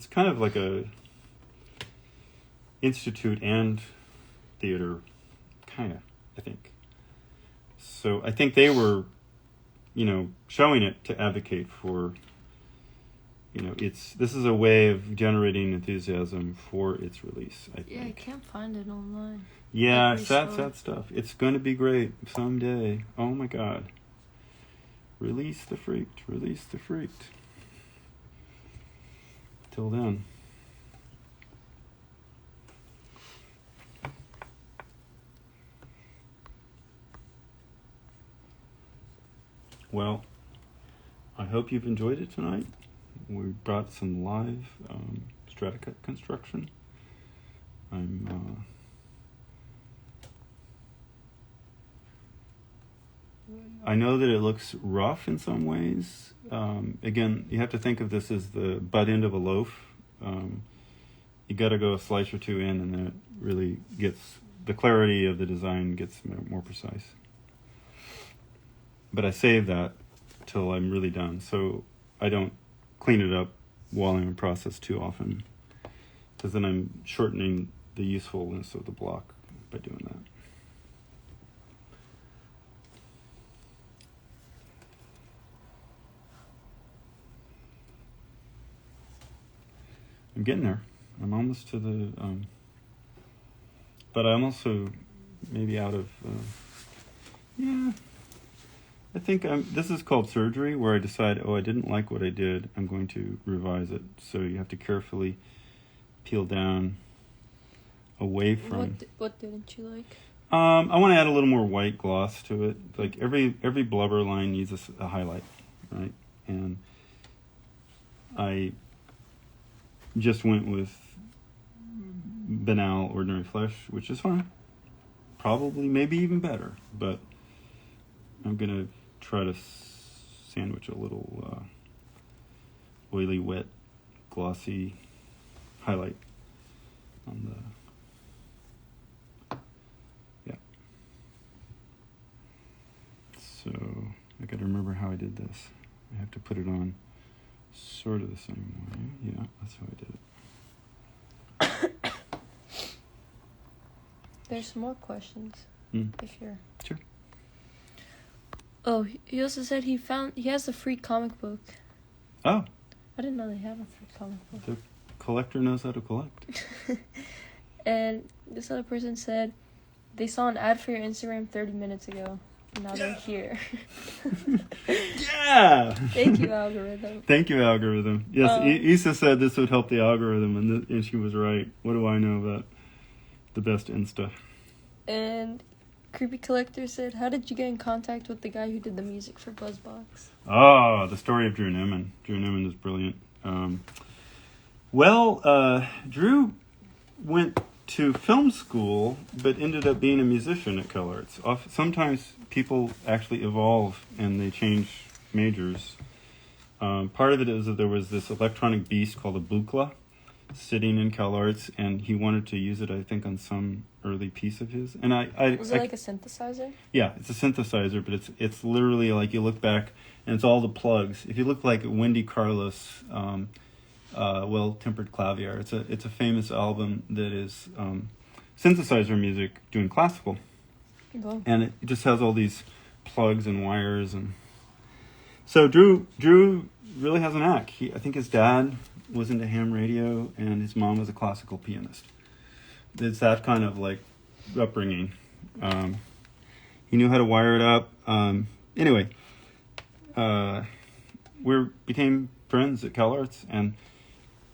[SPEAKER 2] kind of like a institute and theater, kind of. I think. So I think they were, showing it to advocate for. This is a way of generating enthusiasm for its release, I think.
[SPEAKER 1] Yeah, I can't find it online.
[SPEAKER 2] Yeah, sad stuff. It's going to be great someday. Oh my God. Release the Freaked. Release the Freaked. Till then. Well, I hope you've enjoyed it tonight. We brought some live Stratacut construction. I know that it looks rough in some ways. Again, you have to think of this as the butt end of a loaf. You got to go a slice or two in, and then it really gets, the clarity of the design gets more precise. But I save that till I'm really done, so I don't clean it up while I'm in process too often, because then I'm shortening the usefulness of the block by doing that. I'm getting there. I'm almost to the, but I'm also maybe out of, I think this is called surgery, where I decide, I didn't like what I did, I'm going to revise it. So you have to carefully peel down away from.
[SPEAKER 1] What didn't you like?
[SPEAKER 2] I want to add a little more white gloss to it. Like every blubber line needs a highlight, right? And I just went with banal, ordinary flesh, which is fine. Probably, maybe even better. But I'm going to try to sandwich a little oily, wet, glossy highlight on the... Yeah. So, I got to remember how I did this. I have to put it on sort of the same way. Yeah, that's how I did it.
[SPEAKER 1] There's some more questions, if you're...
[SPEAKER 2] Sure.
[SPEAKER 1] Oh, he also said he has a free comic book.
[SPEAKER 2] Oh.
[SPEAKER 1] I didn't know they have a free comic book.
[SPEAKER 2] The collector knows how to collect.
[SPEAKER 1] And this other person said they saw an ad for your Instagram 30 minutes ago. And now they're here.
[SPEAKER 2] Yeah!
[SPEAKER 1] Thank you, algorithm.
[SPEAKER 2] Thank you, algorithm. Yes, Issa said this would help the algorithm, and she was right. What do I know about the best Insta?
[SPEAKER 1] And Creepy Collector said, how did you get in contact with the guy who did the music for Buzzbox?
[SPEAKER 2] Oh, the story of Drew Newman. Drew Newman is brilliant. Drew went to film school, but ended up being a musician at CalArts. Sometimes people actually evolve and they change majors. Part of it is that there was this electronic beast called a Buchla sitting in CalArts, and he wanted to use it, I think, on some early piece of his. And
[SPEAKER 1] Was it like a synthesizer?
[SPEAKER 2] Yeah, it's a synthesizer, but it's literally like you look back and it's all the plugs. If you look like Wendy Carlos, Well-Tempered Clavier, it's a famous album that is synthesizer music doing classical.
[SPEAKER 1] Wow.
[SPEAKER 2] And it just has all these plugs and wires, and so Drew really has an knack. I think his dad was into ham radio, and his mom was a classical pianist. It's that kind of like upbringing. He knew how to wire it up. Anyway, we became friends at CalArts, and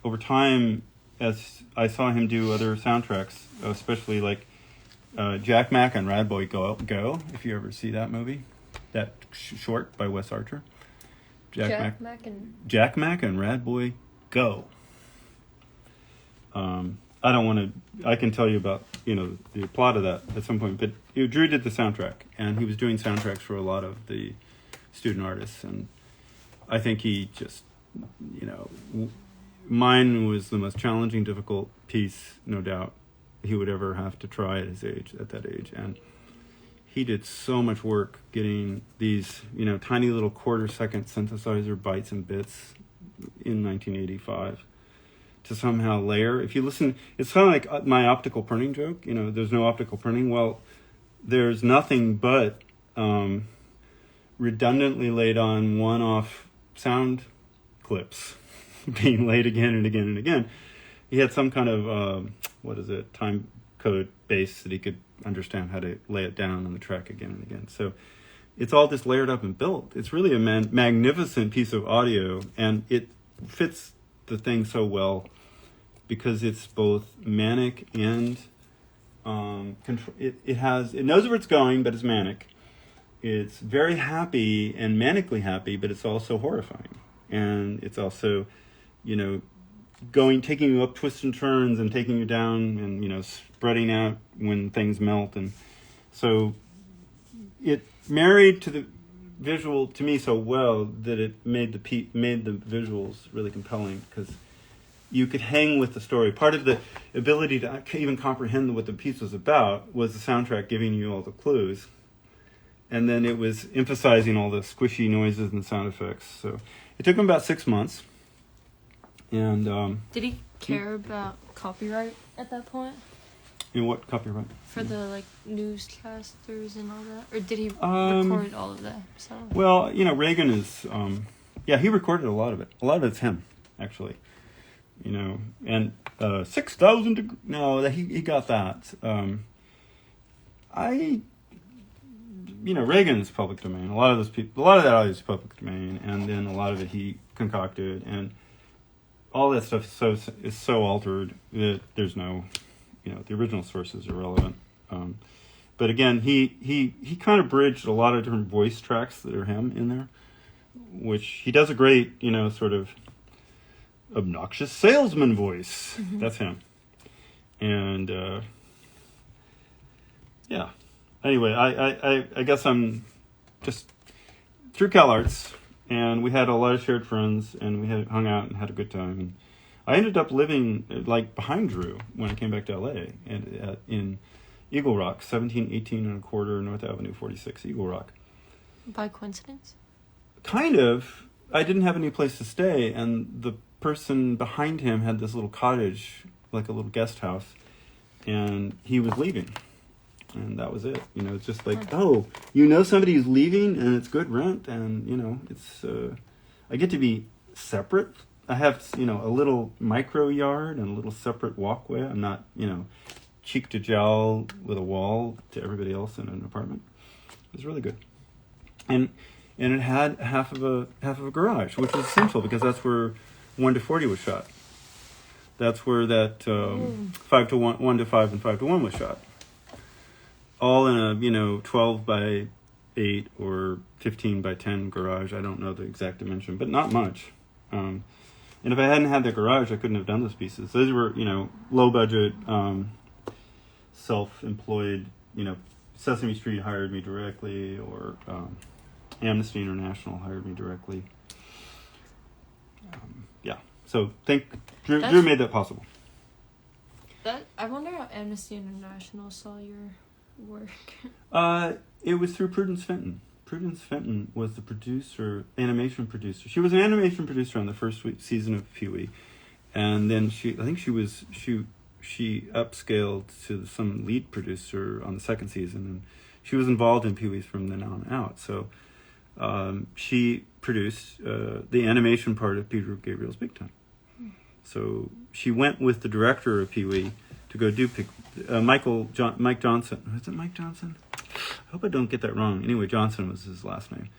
[SPEAKER 2] over time, as I saw him do other soundtracks, especially like Jack Mack and Rad Boy Go, if you ever see that movie, that short by Wes Archer. Jack Mack and Rad Boy Go. I don't want to. I can tell you about the plot of that at some point. But Drew did the soundtrack, and he was doing soundtracks for a lot of the student artists, and I think he just mine was the most challenging, difficult piece, no doubt, he would ever have to try at that age, and he did so much work getting these tiny little quarter-second synthesizer bytes and bits in 1985 to somehow layer. If you listen, it's kind of like my optical printing joke. There's no optical printing. Well, there's nothing but redundantly laid on one-off sound clips being laid again and again and again. He had some kind of time code base that he could understand how to lay it down on the track again and again. So it's all just layered up and built. It's really a magnificent piece of audio, and it fits the thing so well because it's both manic and it knows where it's going, but it's manic. It's very happy and manically happy, but it's also horrifying, and it's also taking you up twists and turns and taking you down and spreading out when things melt. And so it married to the visual to me so well that it made the visuals really compelling because you could hang with the story. Part of the ability to even comprehend what the piece was about was the soundtrack giving you all the clues. And then it was emphasizing all the squishy noises and sound effects. So it took him about 6 months. And
[SPEAKER 1] did he care about copyright at that point?
[SPEAKER 2] In what copyright?
[SPEAKER 1] For the like newscasters and all that? Or did he record all of that himself?
[SPEAKER 2] Well, Reagan is he recorded a lot of it. A lot of it's him, actually. And 6,000 no, he got that. Reagan is public domain. A lot of that audio is public domain, and then a lot of it he concocted, and all that stuff is so altered that there's no, the original sources are relevant. But again, he kind of bridged a lot of different voice tracks that are him in there, which he does a great, sort of obnoxious salesman voice. Mm-hmm. That's him. And anyway, I guess I'm just through CalArts, and we had a lot of shared friends, and we had hung out and had a good time. And I ended up living like behind Drew when I came back to LA, and in Eagle Rock, 1718 and a quarter North Avenue 46, Eagle Rock.
[SPEAKER 1] By coincidence?
[SPEAKER 2] Kind of. I didn't have any place to stay, and the person behind him had this little cottage, like a little guest house, and he was leaving. And that was it. It's just like, somebody who's leaving, and it's good rent, and, it's, I get to be separate. I have, a little micro yard and a little separate walkway. I'm not, cheek to jowl with a wall to everybody else in an apartment. It was really good. And it had half of a garage, which was essential because that's where 1 to 40 was shot. That's where that 5 to 1, 1 to 5 and 5 to 1 was shot. All in a 12 by 8 or 15 by 10 garage. I don't know the exact dimension, but not much. And if I hadn't had the garage, I couldn't have done those pieces. Those were low budget, self-employed. Sesame Street hired me directly, or Amnesty International hired me directly. So Drew made that possible.
[SPEAKER 1] I wonder how Amnesty International saw your work.
[SPEAKER 2] It was through Prudence Fenton. Prudence Fenton was the animation producer. She was an animation producer on the first season of Pee-wee, and then she upscaled to some lead producer on the second season, and she was involved in Pee-wee's from then on out. So she produced the animation part of Peter Gabriel's Big Time. So she went with the director of Pee-wee to go do Mike Johnson. Is it Mike Johnson? I hope I don't get that wrong. Anyway, Johnson was his last name.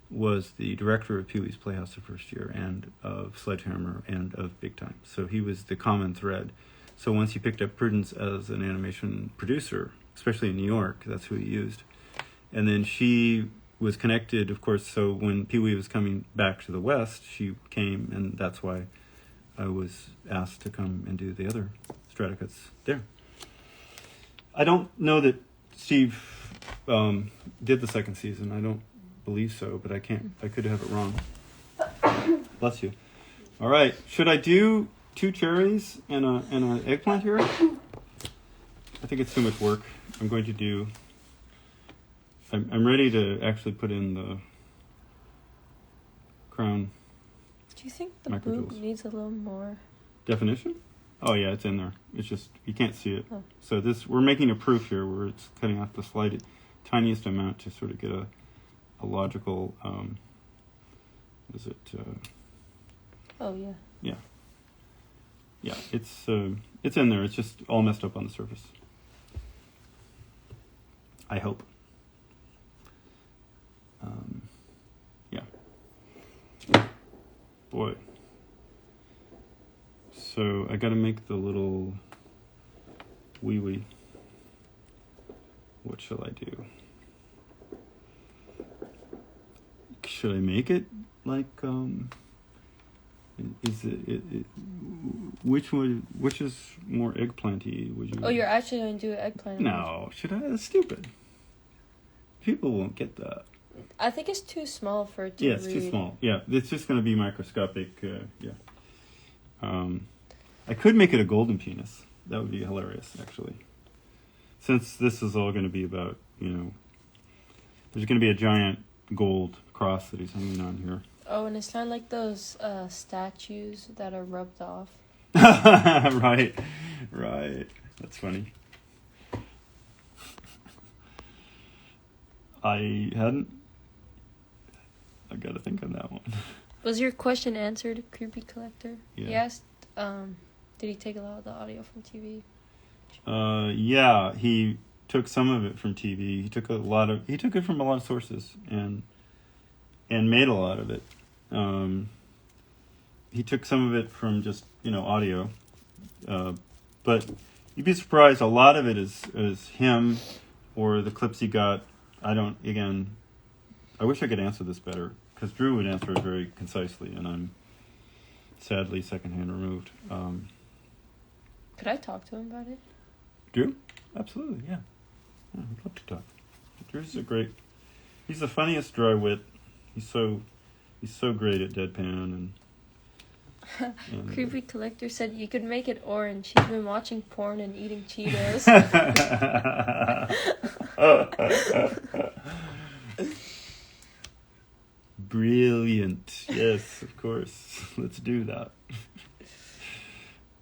[SPEAKER 2] Was the director of Pee-wee's Playhouse the first year, and of Sledgehammer, and of Big Time. So he was the common thread. So once he picked up Prudence as an animation producer, especially in New York, that's who he used. And then she was connected, of course, so when Pee-wee was coming back to the West, she came, and that's why I was asked to come and do the other Stratacuts there. I don't know that Steve did the second season. I don't believe so, but I could have it wrong. Bless you. All right. Should I do 2 cherries and an eggplant here? I think it's too much work. I'm going to do... I'm ready to actually put in the crown.
[SPEAKER 1] Do you think the boob needs a little more
[SPEAKER 2] definition? Oh yeah, it's in there. It's just you can't see it.
[SPEAKER 1] Oh.
[SPEAKER 2] So we're making a proof here where it's cutting off the tiniest amount to sort of get a logical. Is it?
[SPEAKER 1] Oh yeah.
[SPEAKER 2] Yeah. Yeah, it's in there. It's just all messed up on the surface. I hope. Yeah. Boy. So I got to make the little wee. What shall I do? Should I make it like is it which is more eggplanty? Would you?
[SPEAKER 1] Oh, you're actually going to do eggplant?
[SPEAKER 2] No, should I? That's stupid. People won't get that.
[SPEAKER 1] I think it's too small for it to
[SPEAKER 2] Yeah,
[SPEAKER 1] read.
[SPEAKER 2] it's too small. Yeah, it's just going to be microscopic. Yeah. I could make it a golden penis. That would be hilarious, actually. Since this is all going to be about, there's going to be a giant gold cross that he's hanging on here.
[SPEAKER 1] Oh, and it's not like those statues that are rubbed off.
[SPEAKER 2] Right. That's funny. I got to think on that one.
[SPEAKER 1] Was your question answered, Creepy Collector?
[SPEAKER 2] Yeah.
[SPEAKER 1] He asked, did he take a lot of the audio from TV?
[SPEAKER 2] Yeah, he took some of it from TV. He took it from a lot of sources and made a lot of it. He took some of it from just, audio. But you'd be surprised, a lot of it is him or the clips he got. I wish I could answer this better, because Drew would answer it very concisely, and I'm sadly secondhand removed.
[SPEAKER 1] Could I talk to him about it?
[SPEAKER 2] Drew? Absolutely, yeah. I'd love to talk. Drew's he's the funniest dry wit. He's so great at deadpan and
[SPEAKER 1] Creepy Collector said you could make it orange. He's been watching porn and eating Cheetos.
[SPEAKER 2] Brilliant. Yes, of course. Let's do that.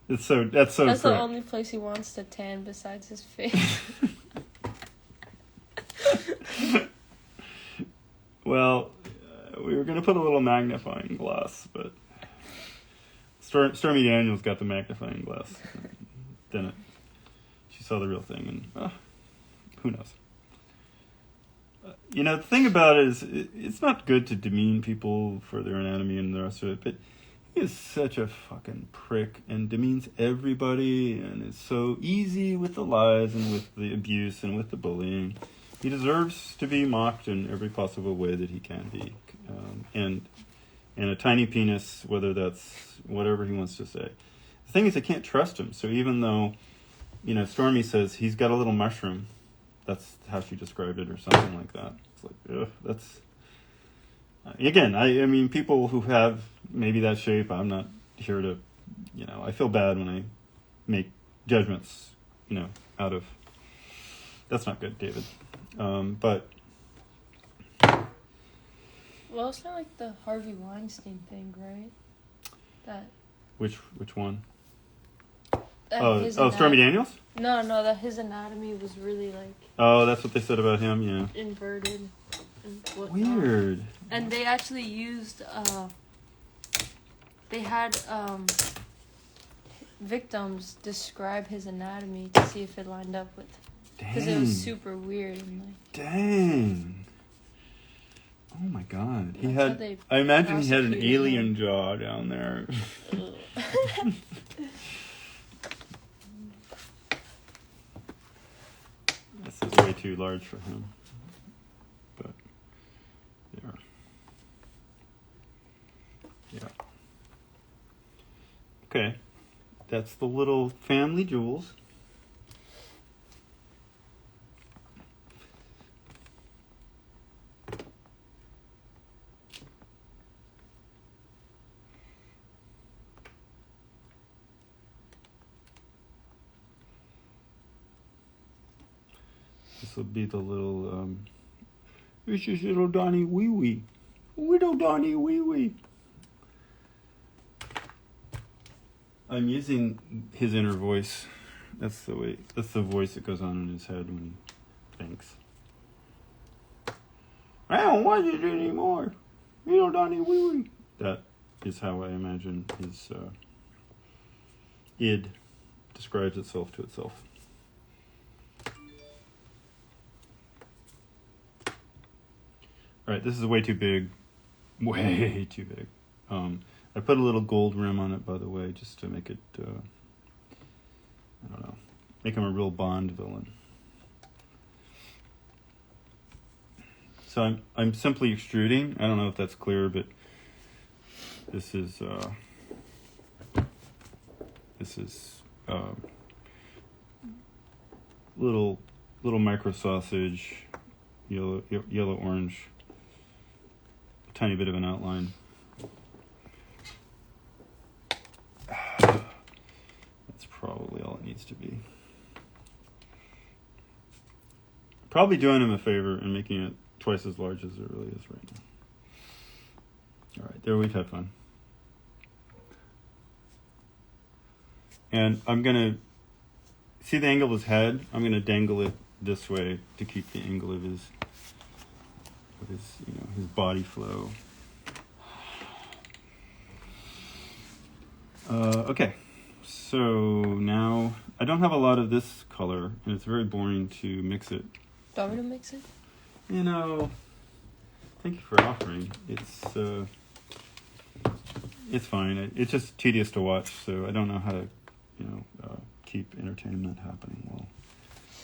[SPEAKER 2] That's so
[SPEAKER 1] That's
[SPEAKER 2] correct.
[SPEAKER 1] the only place he wants to tan besides his face.
[SPEAKER 2] Well, we were going to put a little magnifying glass, but Stormy Daniels got the magnifying glass. Then she saw the real thing, and who knows? The thing about it is, it's not good to demean people for their anatomy and the rest of it, but he is such a fucking prick and demeans everybody, and is so easy with the lies and with the abuse and with the bullying. He deserves to be mocked in every possible way that he can be. And a tiny penis, whether that's whatever he wants to say. The thing is, I can't trust him. So even though, Stormy says he's got a little mushroom, that's how she described it or something like that. It's like, ugh, that's... Again, I mean, people who have maybe that shape, I'm not here to, I feel bad when I make judgments, out of... That's not good, David. But...
[SPEAKER 1] Well, it's not like the Harvey Weinstein thing, right? That.
[SPEAKER 2] Which one?
[SPEAKER 1] His
[SPEAKER 2] Stormy Daniels?
[SPEAKER 1] No, that his anatomy was really like.
[SPEAKER 2] Oh, that's what they said about him, yeah.
[SPEAKER 1] Inverted. And whatnot.
[SPEAKER 2] Weird.
[SPEAKER 1] And they actually used. They had victims describe his anatomy to see if it lined up with. Because it was super weird and like.
[SPEAKER 2] Dang. Oh my God. I imagine he had an
[SPEAKER 1] prosecuted
[SPEAKER 2] alien
[SPEAKER 1] him.
[SPEAKER 2] jaw down there. This is way too large for him. But, yeah. Okay. That's the little family jewels. This will be the little, this is little Donnie Wee Wee. Little Donnie Wee Wee. I'm using his inner voice. That's the voice that goes on in his head when he thinks. I don't want it anymore. Little Donnie Wee Wee. That is how I imagine his, id describes itself to itself. All right, this is way too big. Way too big. I put a little gold rim on it, by the way, just to make it, I don't know, make him a real Bond villain. So I'm simply extruding. I don't know if that's clear, but this is little micro sausage yellow orange, a tiny bit of an outline. That's probably all it needs to be. Probably doing him a favor and making it twice as large as it really is right now. All right, there, we've had fun. And I'm going to see the angle of his head. I'm going to dangle it this way to keep the angle of his his body flow. Okay, so now I don't have a lot of this color, and it's very boring to mix it.
[SPEAKER 1] Do you want me to mix it?
[SPEAKER 2] You know, thank you for offering. It's fine. It's just tedious to watch, so I don't know how to, keep entertainment happening while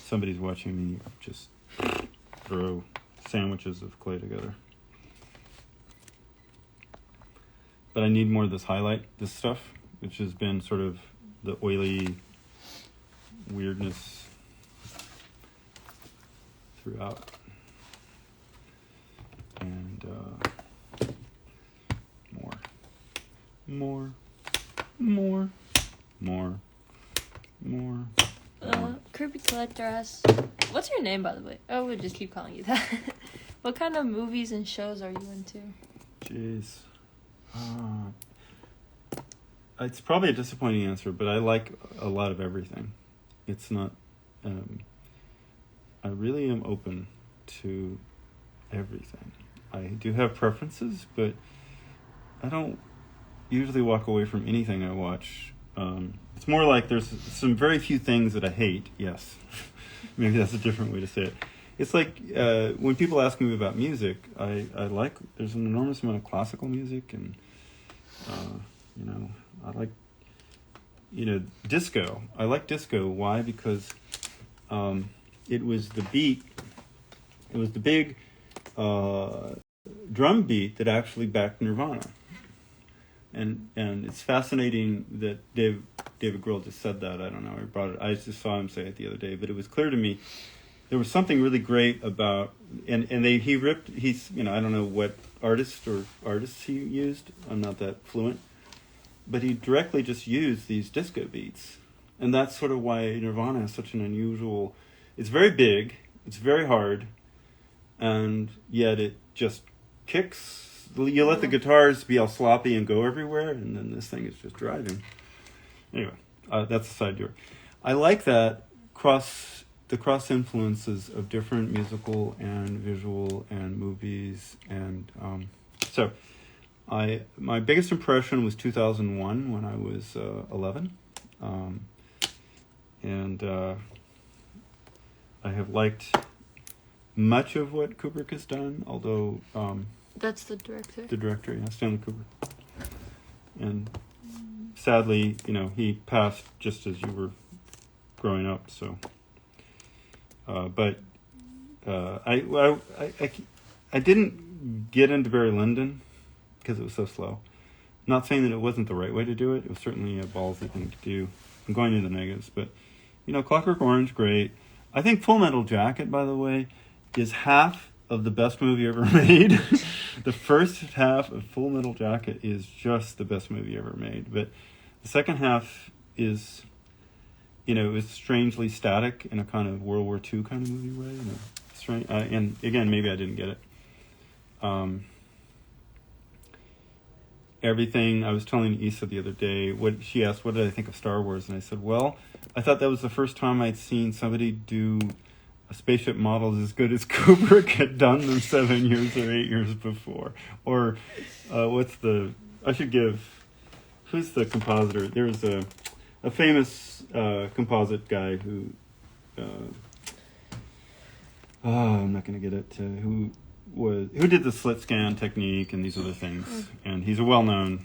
[SPEAKER 2] somebody's watching me just throw sandwiches of clay together. But I need more of this highlight, this stuff, which has been sort of the oily weirdness throughout. And more.
[SPEAKER 1] Kirby Collector asks, what's your name, by the way? Oh, we'll just keep calling you that. What kind of movies and shows are you into?
[SPEAKER 2] Jeez. It's probably a disappointing answer, but I like a lot of everything. It's not... I really am open to everything. I do have preferences, but I don't usually walk away from anything I watch. It's more like there's some very few things that I hate. Yes. Maybe that's a different way to say it. It's like when people ask me about music, I like, there's an enormous amount of classical music, and I like, disco. I like disco. Why? Because it was the beat, it was the big drum beat that actually backed Nirvana. And it's fascinating that David Grohl just said that. I don't know. I just saw him say it the other day, but it was clear to me there was something really great about, he's I don't know what artists he used. I'm not that fluent, but he directly just used these disco beats, and that's sort of why Nirvana is such an unusual. It's very big, it's very hard, and yet it just kicks. You let the guitars be all sloppy and go everywhere, and then this thing is just driving. Anyway, that's a side door. I like that the cross influences of different musical and visual and movies, and so my biggest impression was 2001 when I was 11, and I have liked much of what Kubrick has done, although.
[SPEAKER 1] That's the director.
[SPEAKER 2] The director, yeah, Stanley Kubrick. And sadly, he passed just as you were growing up. So, but I didn't get into Barry Lyndon because it was so slow. Not saying that it wasn't the right way to do it. It was certainly a ballsy thing to do. I'm going into the negatives, but Clockwork Orange, great. I think Full Metal Jacket, by the way, is half of the best movie ever made. The first half of Full Metal Jacket is just the best movie ever made, but the second half is, is strangely static in a kind of World War II kind of movie way. Strange, and again, maybe I didn't get it. Everything, I was telling Issa the other day, she asked, what did I think of Star Wars? And I said, well, I thought that was the first time I'd seen somebody do spaceship models as good as Kubrick had done them 7 years or 8 years before. Or who's the compositor? There's a famous composite guy who I'm not going to get it, who did the slit scan technique and these other things, and he's a well-known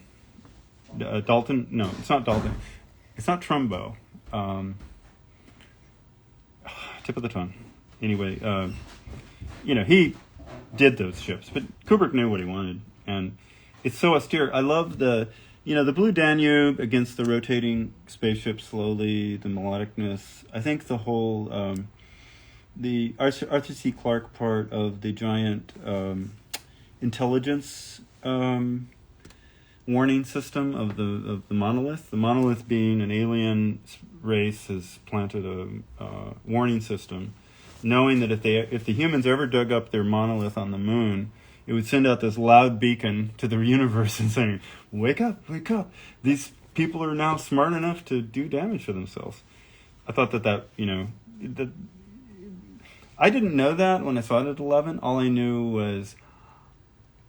[SPEAKER 2] Dalton. No, it's not Dalton. It's not Trumbo. Tip of the tongue. Anyway, he did those ships, but Kubrick knew what he wanted, and it's so austere. I love the Blue Danube against the rotating spaceship slowly, the melodicness. I think the whole the Arthur C. Clarke part of the giant intelligence warning system of the monolith. The monolith, being an alien race, has planted a warning system, knowing that if the humans ever dug up their monolith on the moon, it would send out this loud beacon to the universe and saying, "Wake up, wake up! These people are now smart enough to do damage to themselves." I thought that I didn't know that when I saw it at 11. All I knew was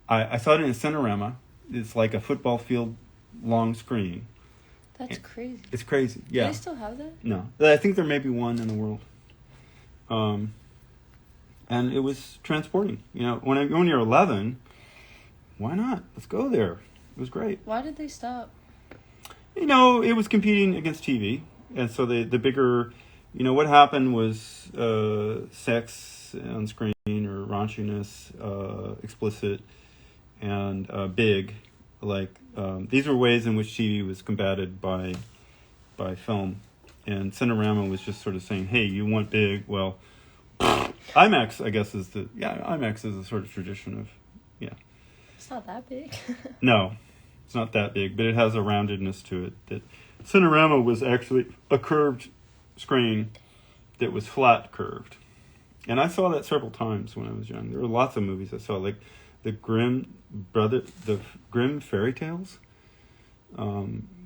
[SPEAKER 2] I saw it in a Cinerama. It's like a football field long screen.
[SPEAKER 1] That's crazy.
[SPEAKER 2] It's crazy, yeah.
[SPEAKER 1] Do they still have that?
[SPEAKER 2] No. I think there may be one in the world. And it was transporting. When you're 11, why not? Let's go there. It was great.
[SPEAKER 1] Why did they stop?
[SPEAKER 2] It was competing against TV. And so the bigger, what happened was sex on screen or raunchiness, explicit, and big. These were ways in which TV was combated by film. And Cinerama was just sort of saying, hey, you want big? Well, IMAX, I guess, IMAX is a sort of tradition of,
[SPEAKER 1] It's not that big.
[SPEAKER 2] No, it's not that big, but it has a roundedness to it. That Cinerama was actually a curved screen that was flat curved. And I saw that several times when I was young. There were lots of movies I saw, like the Grimm Fairy Tales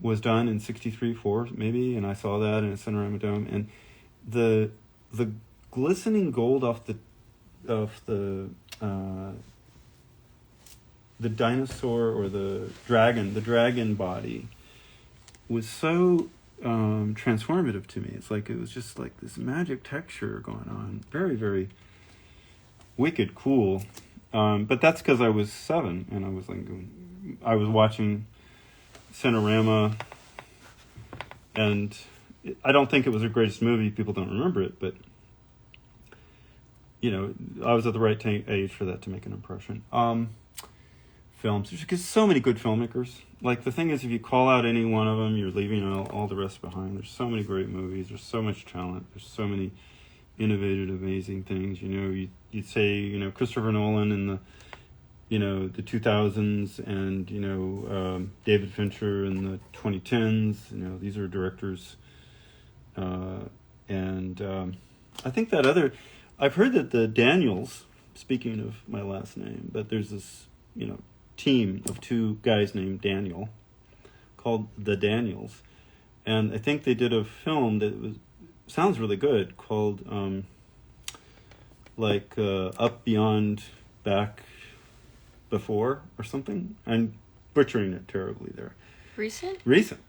[SPEAKER 2] was done in 63/4 maybe, and I saw that in a Cinerama Dome. And the glistening gold off the dinosaur or the dragon body was so transformative to me. It's like it was just like this magic texture going on. Very, very wicked cool. But that's because I was 7 and I was watching Cinerama, and I don't think it was the greatest movie. People don't remember it, but I was at the right age for that to make an impression. Films, there's so many good filmmakers. Like, the thing is, if you call out any one of them, you're leaving all the rest behind. There's so many great movies. There's so much talent. There's so many innovative, amazing things. You'd say, Christopher Nolan in the 2000s, and David Fincher in the 2010s. These are directors, and I think that I've heard that the Daniels. Speaking of my last name, but there's this team of 2 guys named Daniel called the Daniels, and I think they did a film that sounds really good called Up Beyond Back Before or something. I'm butchering it terribly there.
[SPEAKER 1] Recent,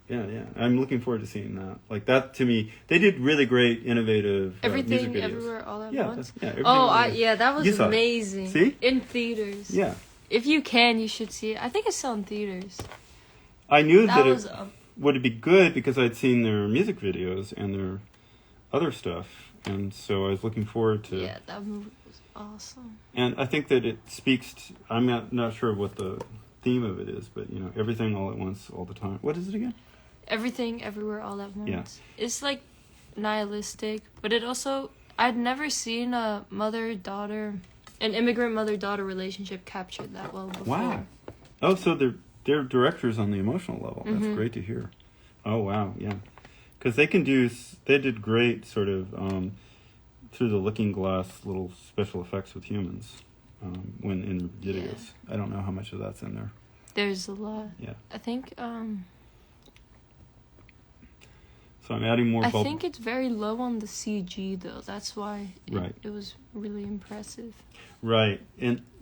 [SPEAKER 2] yeah. I'm looking forward to seeing that. Like, that, to me, they did really great, innovative
[SPEAKER 1] Everything,
[SPEAKER 2] music videos.
[SPEAKER 1] Everywhere, All at Once. That was amazing.
[SPEAKER 2] See?
[SPEAKER 1] In theaters.
[SPEAKER 2] Yeah.
[SPEAKER 1] If you can, you should see it. I think it's still in theaters.
[SPEAKER 2] I knew that it would be good because I'd seen their music videos and their other stuff, and so I was looking forward to.
[SPEAKER 1] Yeah, that movie was awesome.
[SPEAKER 2] And I think that it speaks. I'm not sure what the theme of it is, but everything all at once, all the time. What is it again?
[SPEAKER 1] Everything, everywhere, all at once.
[SPEAKER 2] Yeah.
[SPEAKER 1] It's like nihilistic, but it also, I'd never seen an immigrant mother-daughter relationship captured that well before.
[SPEAKER 2] Wow. Oh, so they're directors on the emotional level. That's great to hear. Oh, wow, yeah. Because they did great sort of through the looking glass little special effects with humans when in videos. Yeah. I don't know how much of that's in there.
[SPEAKER 1] There's a lot.
[SPEAKER 2] Yeah.
[SPEAKER 1] I think
[SPEAKER 2] so I'm adding more.
[SPEAKER 1] I think it's very low on the CG though. That's why it was really impressive.
[SPEAKER 2] Right,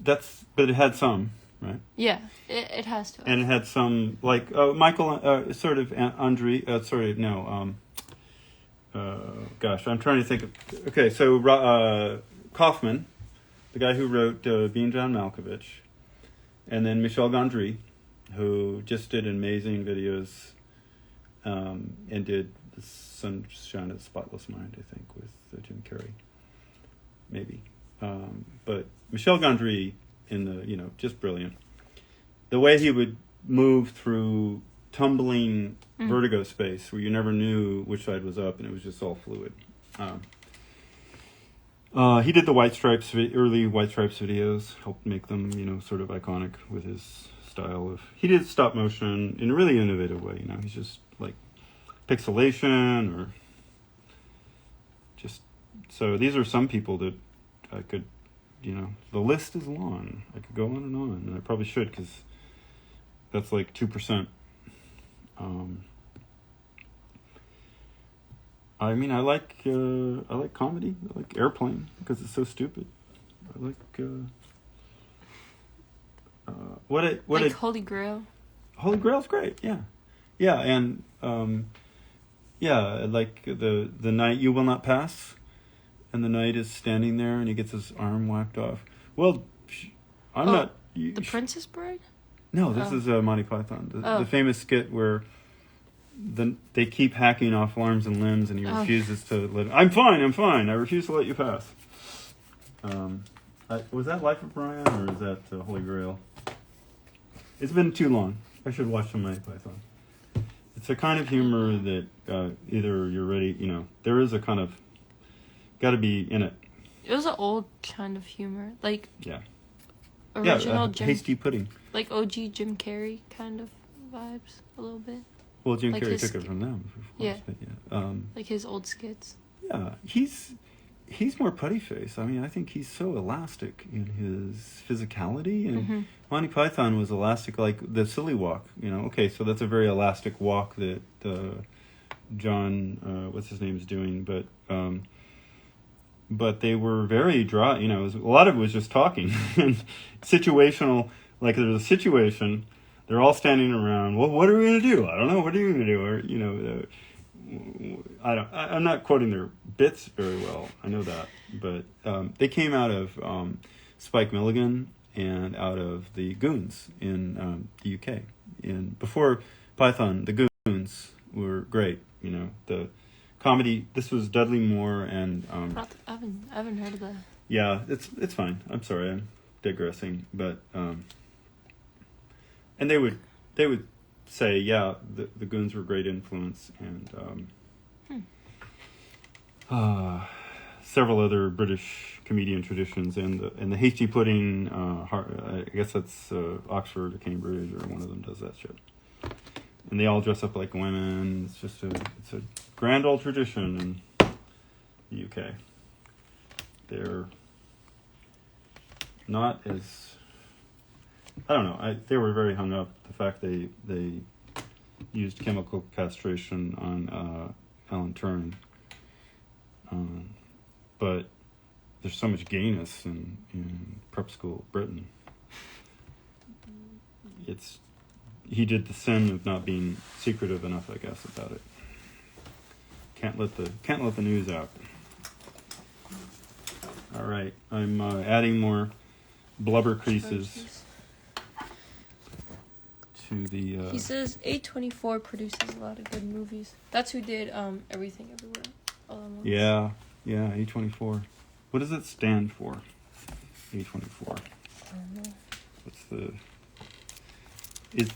[SPEAKER 2] but it had some, right?
[SPEAKER 1] Yeah, it has to.
[SPEAKER 2] And it had some Michael, sort of Andre. Gosh, I'm trying to think of. Okay, so Kaufman, the guy who wrote Being John Malkovich, and then Michel Gondry, who just did amazing videos, and did The Sunshine of the Spotless Mind, I think, with Jim Carrey, maybe. But Michel Gondry in the, just brilliant. The way he would move through tumbling vertigo space where you never knew which side was up and it was just all fluid. He did the early White Stripes videos, helped make them, sort of iconic with his style of. He did stop motion in a really innovative way. He's just like pixelation or just. So these are some people that I could, the list is long. I could go on, and I probably should because that's like 2%. I mean, I like comedy. I like Airplane because it's so stupid. I like
[SPEAKER 1] Holy Grail.
[SPEAKER 2] Holy Grail's great. Yeah, and I like the night you will not pass, and the knight is standing there and he gets his arm whacked off. Well, I'm not.
[SPEAKER 1] The Princess Bride.
[SPEAKER 2] No, this is Monty Python, the famous skit where they keep hacking off arms and limbs, and he refuses to let. I'm fine. I refuse to let you pass. Was that Life of Brian or is that Holy Grail? It's been too long. I should watch some Monty Python. It's a kind of humor that either you're ready, there is a kind of got to be in it.
[SPEAKER 1] It was an old kind of humor, like
[SPEAKER 2] original hasty pudding,
[SPEAKER 1] like OG Jim Carrey kind of vibes a little bit.
[SPEAKER 2] Well, Jim Carrey took it from them.
[SPEAKER 1] Yeah. Like his old skits.
[SPEAKER 2] Yeah, he's more putty face. I mean, I think he's so elastic in his physicality, and Monty Python was elastic, like the silly walk. Okay, so that's a very elastic walk that John, what's his name, is doing, but they were very dry. A lot of it was just talking and situational. Like there's a situation. They're all standing around. Well, what are we going to do? I don't know. What are you going to do? Or, I'm not quoting their bits very well. I know that. But they came out of Spike Milligan and out of the Goons in the UK. And before Python, the Goons were great. The comedy. This was Dudley Moore and.
[SPEAKER 1] I haven't heard of that.
[SPEAKER 2] Yeah, it's fine. I'm sorry. I'm digressing. But. And they would say, the Goons were a great influence, and several other British comedian traditions, and the hasty pudding. I guess that's Oxford or Cambridge, or one of them does that shit. And they all dress up like women. It's just it's a grand old tradition in the UK. They're not as. I don't know. They were very hung up. The fact they used chemical castration on Alan Turing. But there's so much gayness in prep school Britain. He did the sin of not being secretive enough, I guess, about it. Can't let the news out. All right, I'm adding more blubber creases.
[SPEAKER 1] He says A24 produces a lot of good movies. That's who did Everything Everywhere All at Once.
[SPEAKER 2] Yeah, A24. What does it stand for? A24.
[SPEAKER 1] I don't know.
[SPEAKER 2] What's the? Is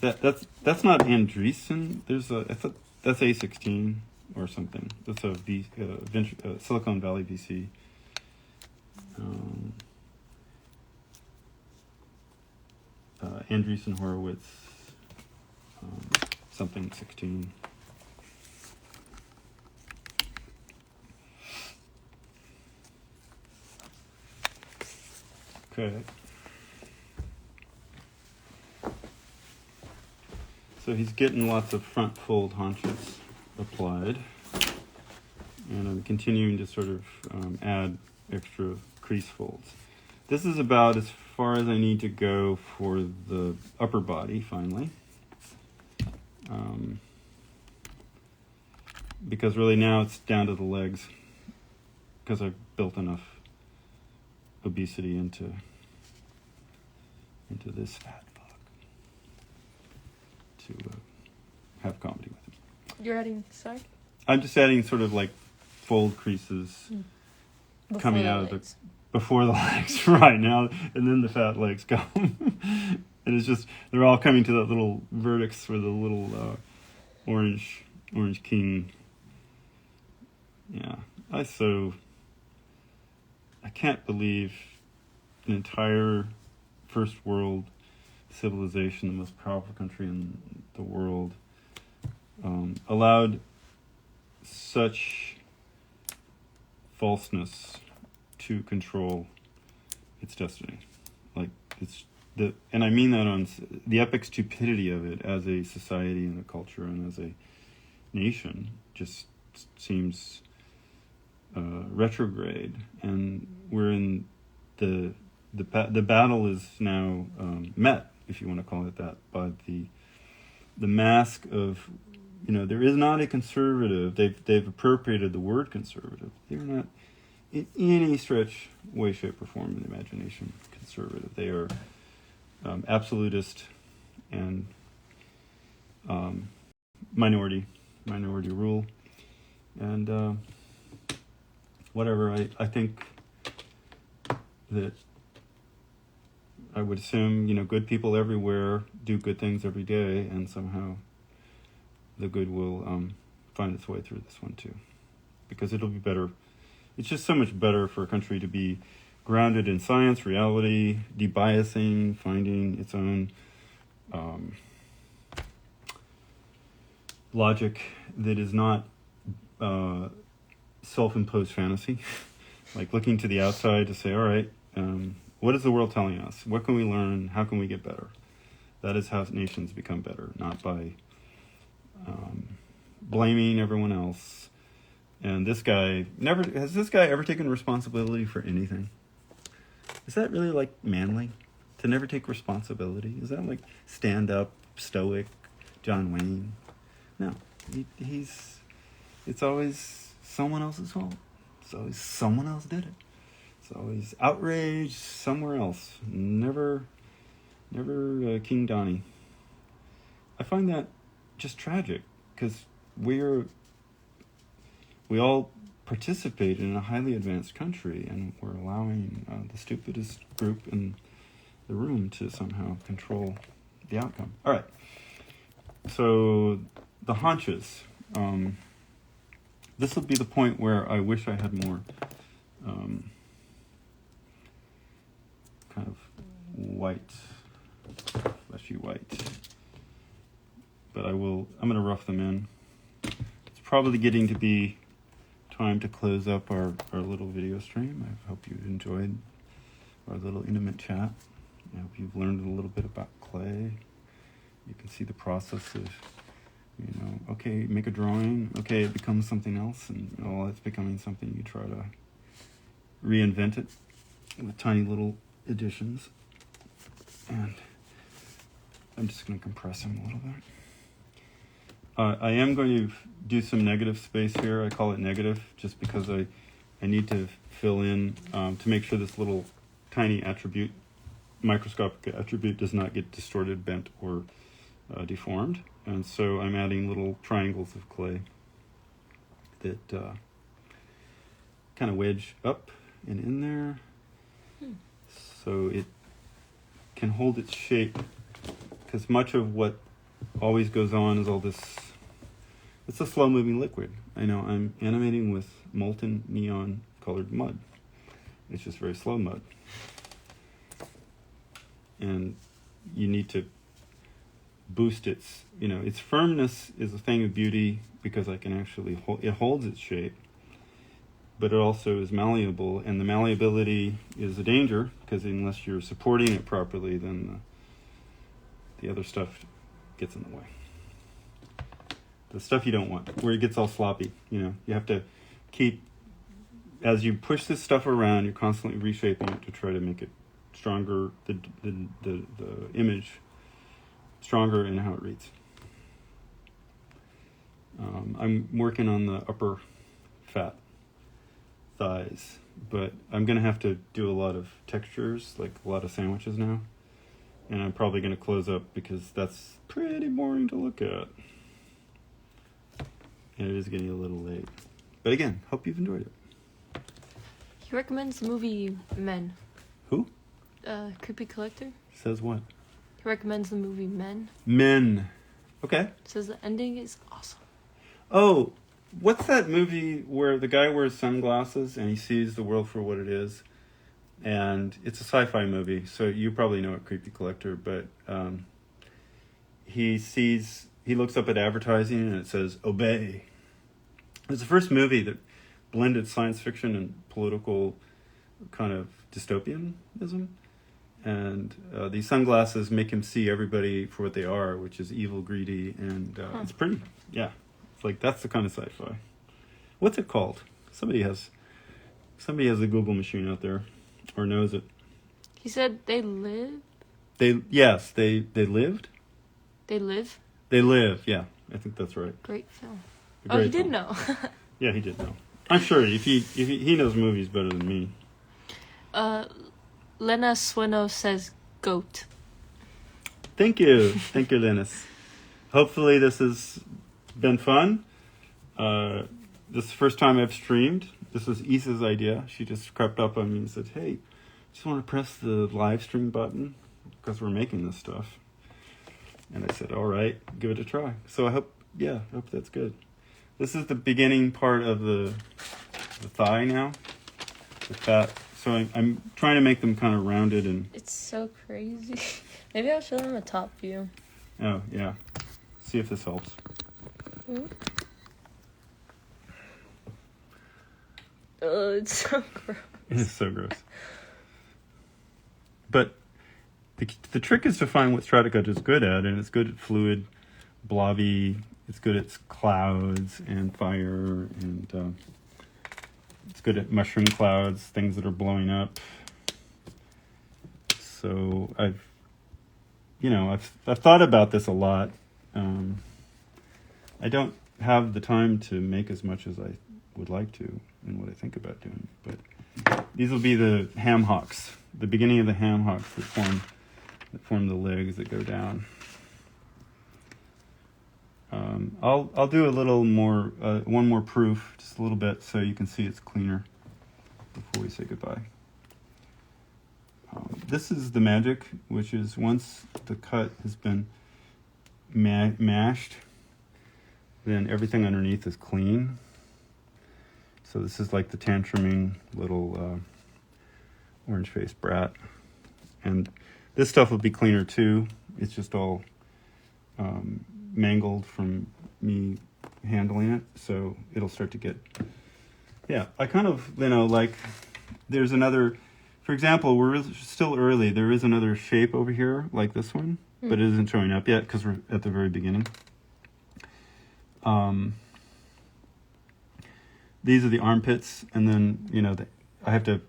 [SPEAKER 2] that's not Andreessen? That's A16 or something. That's a Silicon Valley VC. Andreessen Horowitz. Something 16. Okay. So he's getting lots of front fold haunches applied. And I'm continuing to sort of add extra crease folds. This is about as far as I need to go for the upper body, finally. Because really now it's down to the legs, because I've built enough obesity into this fat fuck to have comedy with him.
[SPEAKER 1] You're adding, sorry?
[SPEAKER 2] I'm just adding sort of like fold creases coming out of before the legs right now, and then the fat legs come. And it's just, they're all coming to that little vertex where the little orange king. Yeah, I can't believe an entire first world civilization, the most powerful country in the world, allowed such falseness to control its destiny. Like, and I mean that on the epic stupidity of it as a society and a culture and as a nation just seems retrograde, and we're in the battle is now met, if you want to call it that, by the mask of, there is not a conservative. They've appropriated the word conservative. They're not in any stretch, way, shape, or form in the imagination conservative. They are absolutist and minority rule, and whatever. I think that I would assume, good people everywhere do good things every day, and somehow the good will find its way through this one too, because it'll be better. It's just so much better for a country to be grounded in science, reality, debiasing, finding its own logic that is not self-imposed fantasy, like looking to the outside to say, all right, what is the world telling us? What can we learn? How can we get better? That is how nations become better, not by blaming everyone else. And this guy has this guy ever taken responsibility for anything? Is that really like manly to never take responsibility? Is that like stand up, stoic, John Wayne? No, it's always someone else's fault. It's always someone else did it. It's always outrage somewhere else. Never King Donnie. I find that just tragic, because we all participate in a highly advanced country, and we're allowing the stupidest group in the room to somehow control the outcome. All right. So the haunches. This will be the point where I wish I had more kind of white, fleshy white. But I'm going to rough them in. It's probably getting to be time to close up our little video stream. I hope you enjoyed our little intimate chat. I hope you've learned a little bit about clay. You can see the process of, okay, make a drawing. Okay, it becomes something else, and while it's becoming something, you try to reinvent it with tiny little additions. And I'm just going to compress them a little bit. I am going to do some negative space here. I call it negative just because I need to fill in to make sure this little tiny attribute, microscopic attribute, does not get distorted, bent, or deformed. And so I'm adding little triangles of clay that kind of wedge up and in there, so it can hold its shape, because much of what always goes on is all this. It's a slow-moving liquid. I know I'm animating with molten neon-colored mud. It's just very slow mud. And you need to boost its firmness is a thing of beauty, because I can actually it holds its shape, but it also is malleable, and the malleability is a danger, because unless you're supporting it properly, then the other stuff gets in the way. The stuff you don't want, where it gets all sloppy. You have to keep, as you push this stuff around, you're constantly reshaping it to try to make it stronger, the image stronger in how it reads. I'm working on the upper fat thighs, but I'm going to have to do a lot of textures, like a lot of sandwiches now. And I'm probably going to close up, because that's pretty boring to look at. And it is getting a little late. But again, hope you've enjoyed it.
[SPEAKER 1] He recommends the movie Men.
[SPEAKER 2] Who?
[SPEAKER 1] Creepy Collector.
[SPEAKER 2] Says what?
[SPEAKER 1] He recommends the movie Men.
[SPEAKER 2] Men. Okay.
[SPEAKER 1] Says the ending is awesome.
[SPEAKER 2] Oh, what's that movie where the guy wears sunglasses and he sees the world for what it is? and it's a sci-fi movie, so you probably know it, Creepy Collector, but he looks up at advertising and it says, obey. It's the first movie that blended science fiction and political kind of dystopianism. And these sunglasses make him see everybody for what they are, which is evil, greedy, and it's pretty, yeah. It's like, that's the kind of sci-fi. What's it called? Somebody has a Google machine out there, or knows it.
[SPEAKER 1] He said they live?
[SPEAKER 2] They lived?
[SPEAKER 1] They live?
[SPEAKER 2] They live, yeah. I think that's right.
[SPEAKER 1] Great film.
[SPEAKER 2] A great
[SPEAKER 1] He did
[SPEAKER 2] film.
[SPEAKER 1] know.
[SPEAKER 2] Yeah, he did know. I'm sure if he knows movies better than me.
[SPEAKER 1] Lena Swino says goat.
[SPEAKER 2] Thank you, Dennis. Hopefully this has been fun. This is the first time I've streamed. This was Issa's idea. She just crept up on me and said, hey, just want to press the live stream button because we're making this stuff. And I said, all right, give it a try. So I hope that's good. This is the beginning part of the thigh now, the fat. So I'm trying to make them kind of rounded and...
[SPEAKER 1] It's so crazy. Maybe I'll show them a top view.
[SPEAKER 2] Oh, yeah. See if this helps.
[SPEAKER 1] Mm-hmm. Oh, it's so gross.
[SPEAKER 2] It's so gross. But the trick is to find what Stratacut is good at, and it's good at fluid, blobby, it's good at clouds and fire, and it's good at mushroom clouds, things that are blowing up. So I've thought about this a lot. I don't have the time to make as much as I would like to and what I think about doing, but these will be the ham hocks, the beginning of the ham hocks that form the legs that go down. I'll do a little more, one more proof, just a little bit, so you can see it's cleaner before we say goodbye. This is the magic, which is once the cut has been mashed, then everything underneath is clean. So this is like the tantruming little orange-faced brat. And this stuff will be cleaner too. It's just all mangled from me handling it. So it'll start to get... Yeah, I kind of, like, there's another... For example, we're still early. There is another shape over here, like this one, but it isn't showing up yet because we're at the very beginning. These are the armpits, and then, I have to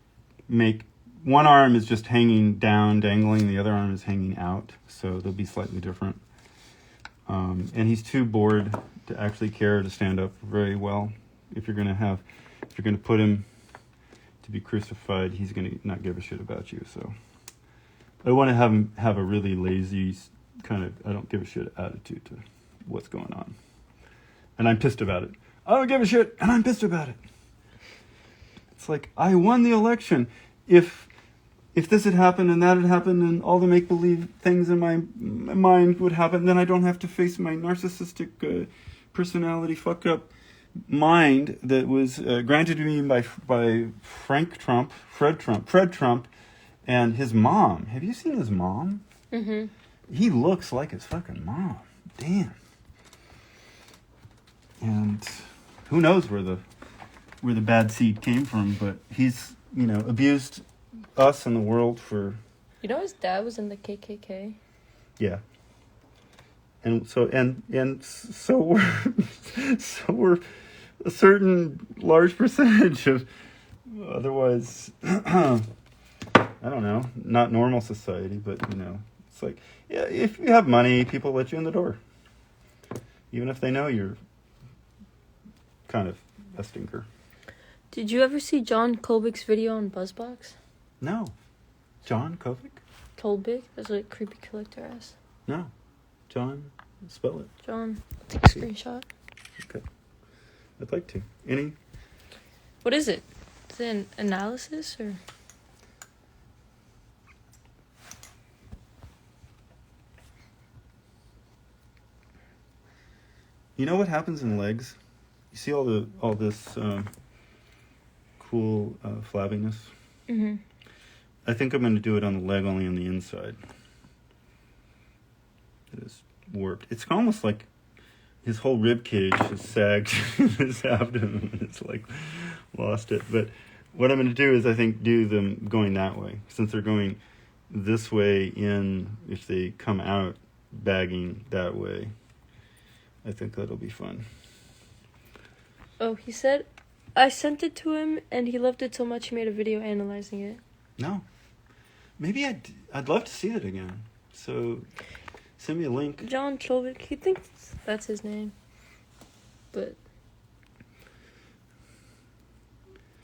[SPEAKER 2] make... One arm is just hanging down, dangling. The other arm is hanging out, so they'll be slightly different. And he's too bored to actually care to stand up very well. If you're going to put him to be crucified, he's going to not give a shit about you. So I want to have him have a really lazy kind of, I don't give a shit attitude to what's going on. And I'm pissed about it. I don't give a shit, and I'm pissed about it. It's like, I won the election. If this had happened and that had happened and all the make-believe things in my mind would happen, then I don't have to face my narcissistic personality fuck-up mind that was granted to me by Fred Trump, and his mom. Have you seen his mom? Mm-hmm. He looks like his fucking mom. Damn. And who knows where the bad seed came from, but he's, abused us and the world for...
[SPEAKER 1] His dad was in the KKK.
[SPEAKER 2] Yeah. And so we're a certain large percentage of otherwise I don't know, not normal society, but it's like, yeah, if you have money, people let you in the door. Even if they know you're kind of a stinker.
[SPEAKER 1] Did you ever see John Kolbig's video on BuzzBox?
[SPEAKER 2] No. John Kovic?
[SPEAKER 1] Kolbig? That's what Creepy Collector asked.
[SPEAKER 2] No. John, spell it.
[SPEAKER 1] John, take a screenshot.
[SPEAKER 2] Okay. I'd like to. Any?
[SPEAKER 1] What is it? Is it an analysis or?
[SPEAKER 2] You know what happens in legs? You see all this cool flabbiness?
[SPEAKER 1] Mm-hmm.
[SPEAKER 2] I think I'm going to do it on the leg, only on the inside. It is warped. It's almost like his whole rib cage is sagged in his abdomen. It's like lost it. But what I'm going to do is, I think, do them going that way. Since they're going this way in, if they come out bagging that way, I think that'll be fun.
[SPEAKER 1] Oh, he said I sent it to him and he loved it so much he made a video analyzing it.
[SPEAKER 2] No. Maybe I'd love to see it again. So send me a link.
[SPEAKER 1] John Chovik, he thinks that's his name. But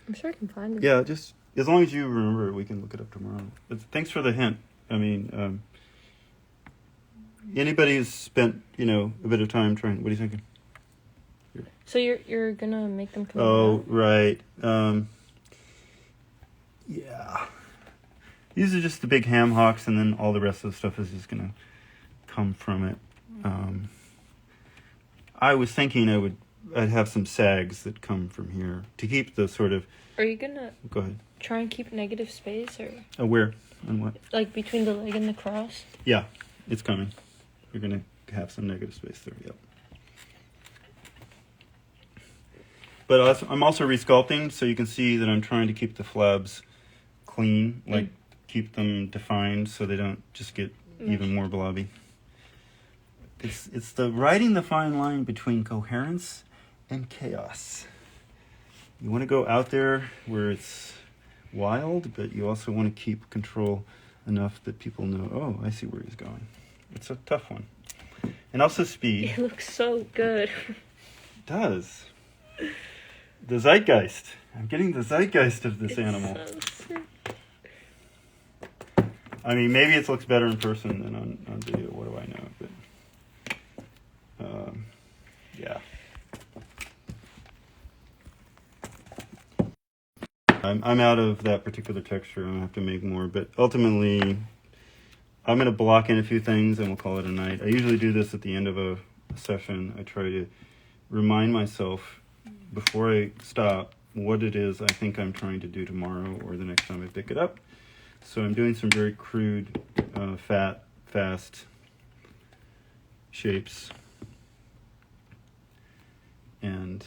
[SPEAKER 1] I'm sure I can find it.
[SPEAKER 2] Yeah, just as long as you remember it, we can look it up tomorrow. But thanks for the hint. I mean, anybody who's spent, a bit of time trying. What are you thinking?
[SPEAKER 1] So you're gonna make them come
[SPEAKER 2] Oh,
[SPEAKER 1] out?
[SPEAKER 2] right. Yeah. These are just the big ham hocks, and then all the rest of the stuff is just gonna come from it. I was thinking I'd have some sags that come from here to keep the sort of.
[SPEAKER 1] Are you gonna
[SPEAKER 2] Go ahead.
[SPEAKER 1] try and keep negative space, or
[SPEAKER 2] Where? On what?
[SPEAKER 1] like between the leg and the cross?
[SPEAKER 2] Yeah, it's coming. We're gonna have some negative space there. Yep. But I'm also resculpting, so you can see that I'm trying to keep the flabs clean, like keep them defined, so they don't just get even more blobby. It's the riding the fine line between coherence and chaos. You want to go out there where it's wild, but you also want to keep control enough that people know, oh, I see where he's going. It's a tough one. And also speed.
[SPEAKER 1] It looks so good.
[SPEAKER 2] It does. The zeitgeist. I'm getting the zeitgeist of this animal.
[SPEAKER 1] So sick.
[SPEAKER 2] I mean, maybe it looks better in person than on video. What do I know? But yeah. I'm out of that particular texture. I'm going to have to make more. But ultimately, I'm going to block in a few things and we'll call it a night. I usually do this at the end of a session. I try to remind myself before I stop what it is I think I'm trying to do tomorrow or the next time I pick it up. So I'm doing some very crude, fast shapes. And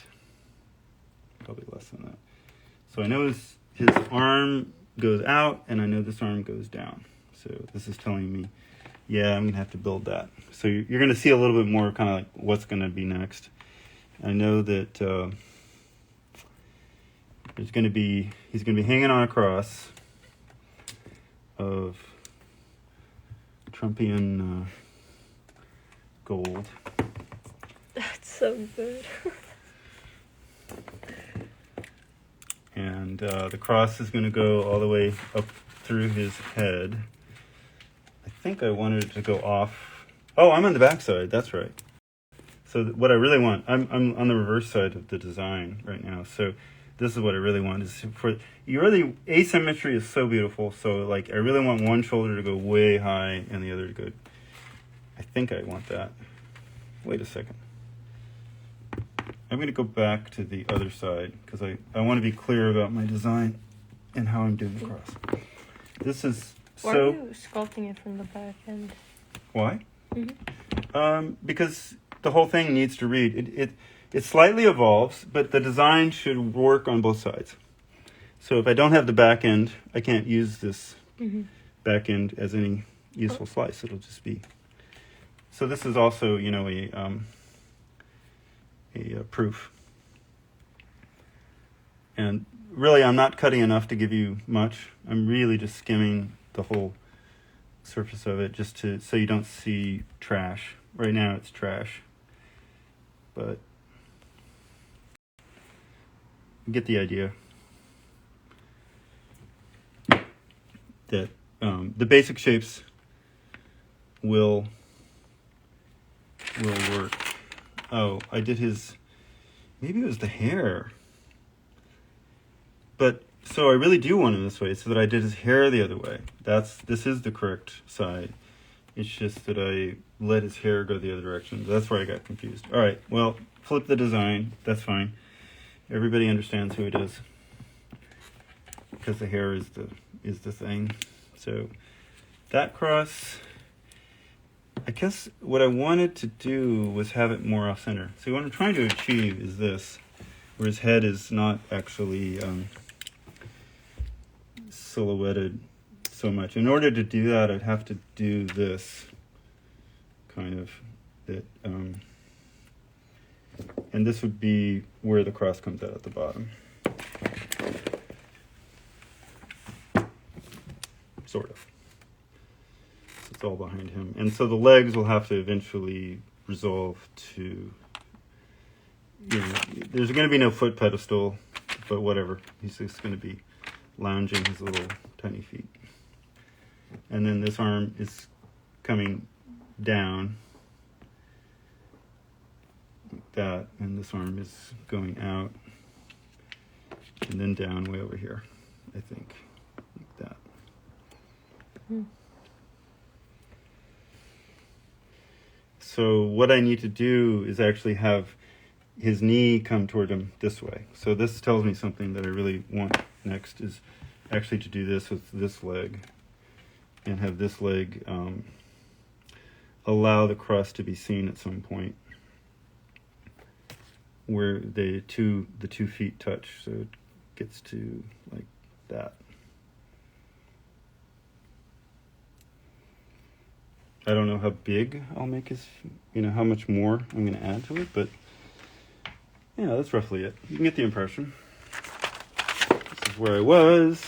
[SPEAKER 2] probably less than that. So I know his arm goes out, and I know this arm goes down. So this is telling me, yeah, I'm going to have to build that. So you're going to see a little bit more kind of like what's going to be next. I know that he's going to be hanging on a cross of Trumpian gold.
[SPEAKER 1] That's so good.
[SPEAKER 2] And the cross is going to go all the way up through his head. I think I wanted it to go off. Oh, I'm on the back side. That's right. So what I really want, I'm on the reverse side of the design right now. So this is what I really want. Is for asymmetry is so beautiful. So like I really want one shoulder to go way high and the other to go. I think I want that. Wait a second. I'm going to go back to the other side because I want to be clear about my design and how I'm doing the cross. This is
[SPEAKER 1] Why are you sculpting it from the back end?
[SPEAKER 2] Why?
[SPEAKER 1] Mm-hmm.
[SPEAKER 2] Because the whole thing needs to read. It slightly evolves, but the design should work on both sides. So if I don't have the back end, I can't use this back end as any useful slice. It'll just be. So this is also, a proof. And really, I'm not cutting enough to give you much. I'm really just skimming the whole surface of it just so you don't see trash. Right now it's trash. But you get the idea. That the basic shapes will work. Oh, I did maybe it was the hair. But, so I really do want him this way, so that I did his hair the other way. This is the correct side. It's just that I let his hair go the other direction. That's where I got confused. All right, well, flip the design. That's fine. Everybody understands who it is. Because the hair is is the thing. So that cross, I guess what I wanted to do was have it more off center. See, what I'm trying to achieve is this, where his head is not actually silhouetted so much. In order to do that, I'd have to do this kind of, that, and this would be where the cross comes out at the bottom. Sort of. So it's all behind him. And so the legs will have to eventually resolve to, you know, there's going to be no foot pedestal, but whatever. He's just going to be lounging his little tiny feet. And then this arm is coming down like that, and this arm is going out and then down way over here, I think, like that. So what I need to do is actually have his knee come toward him this way. So this tells me something that I really want next, is actually to do this with this leg and have this leg allow the cross to be seen at some point where the two feet touch, so it gets to like that. I don't know how big I'll make his, you know, how much more I'm going to add to it, but yeah, that's roughly it. You can get the impression. This is where I was.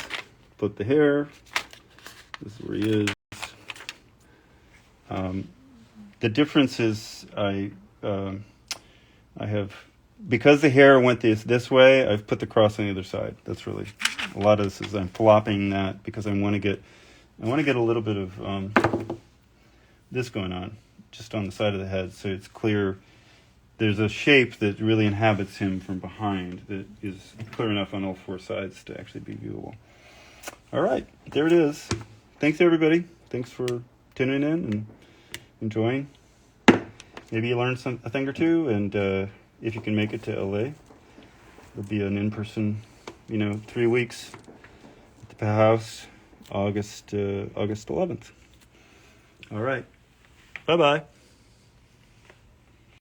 [SPEAKER 2] Put the hair. This is where he is. The difference is I have, because the hair went this way, I've put the cross on the other side. That's really, a lot of this is I'm flopping that because I want to get a little bit of this going on just on the side of the head, so it's clear there's a shape that really inhabits him from behind that is clear enough on all four sides to actually be viewable. All right, there it is. Thanks everybody. Thanks for tuning in and enjoying. Maybe you learned a thing or two, and if you can make it to LA, it'll be an in-person, 3 weeks at the house, August 11th. All right. Bye-bye.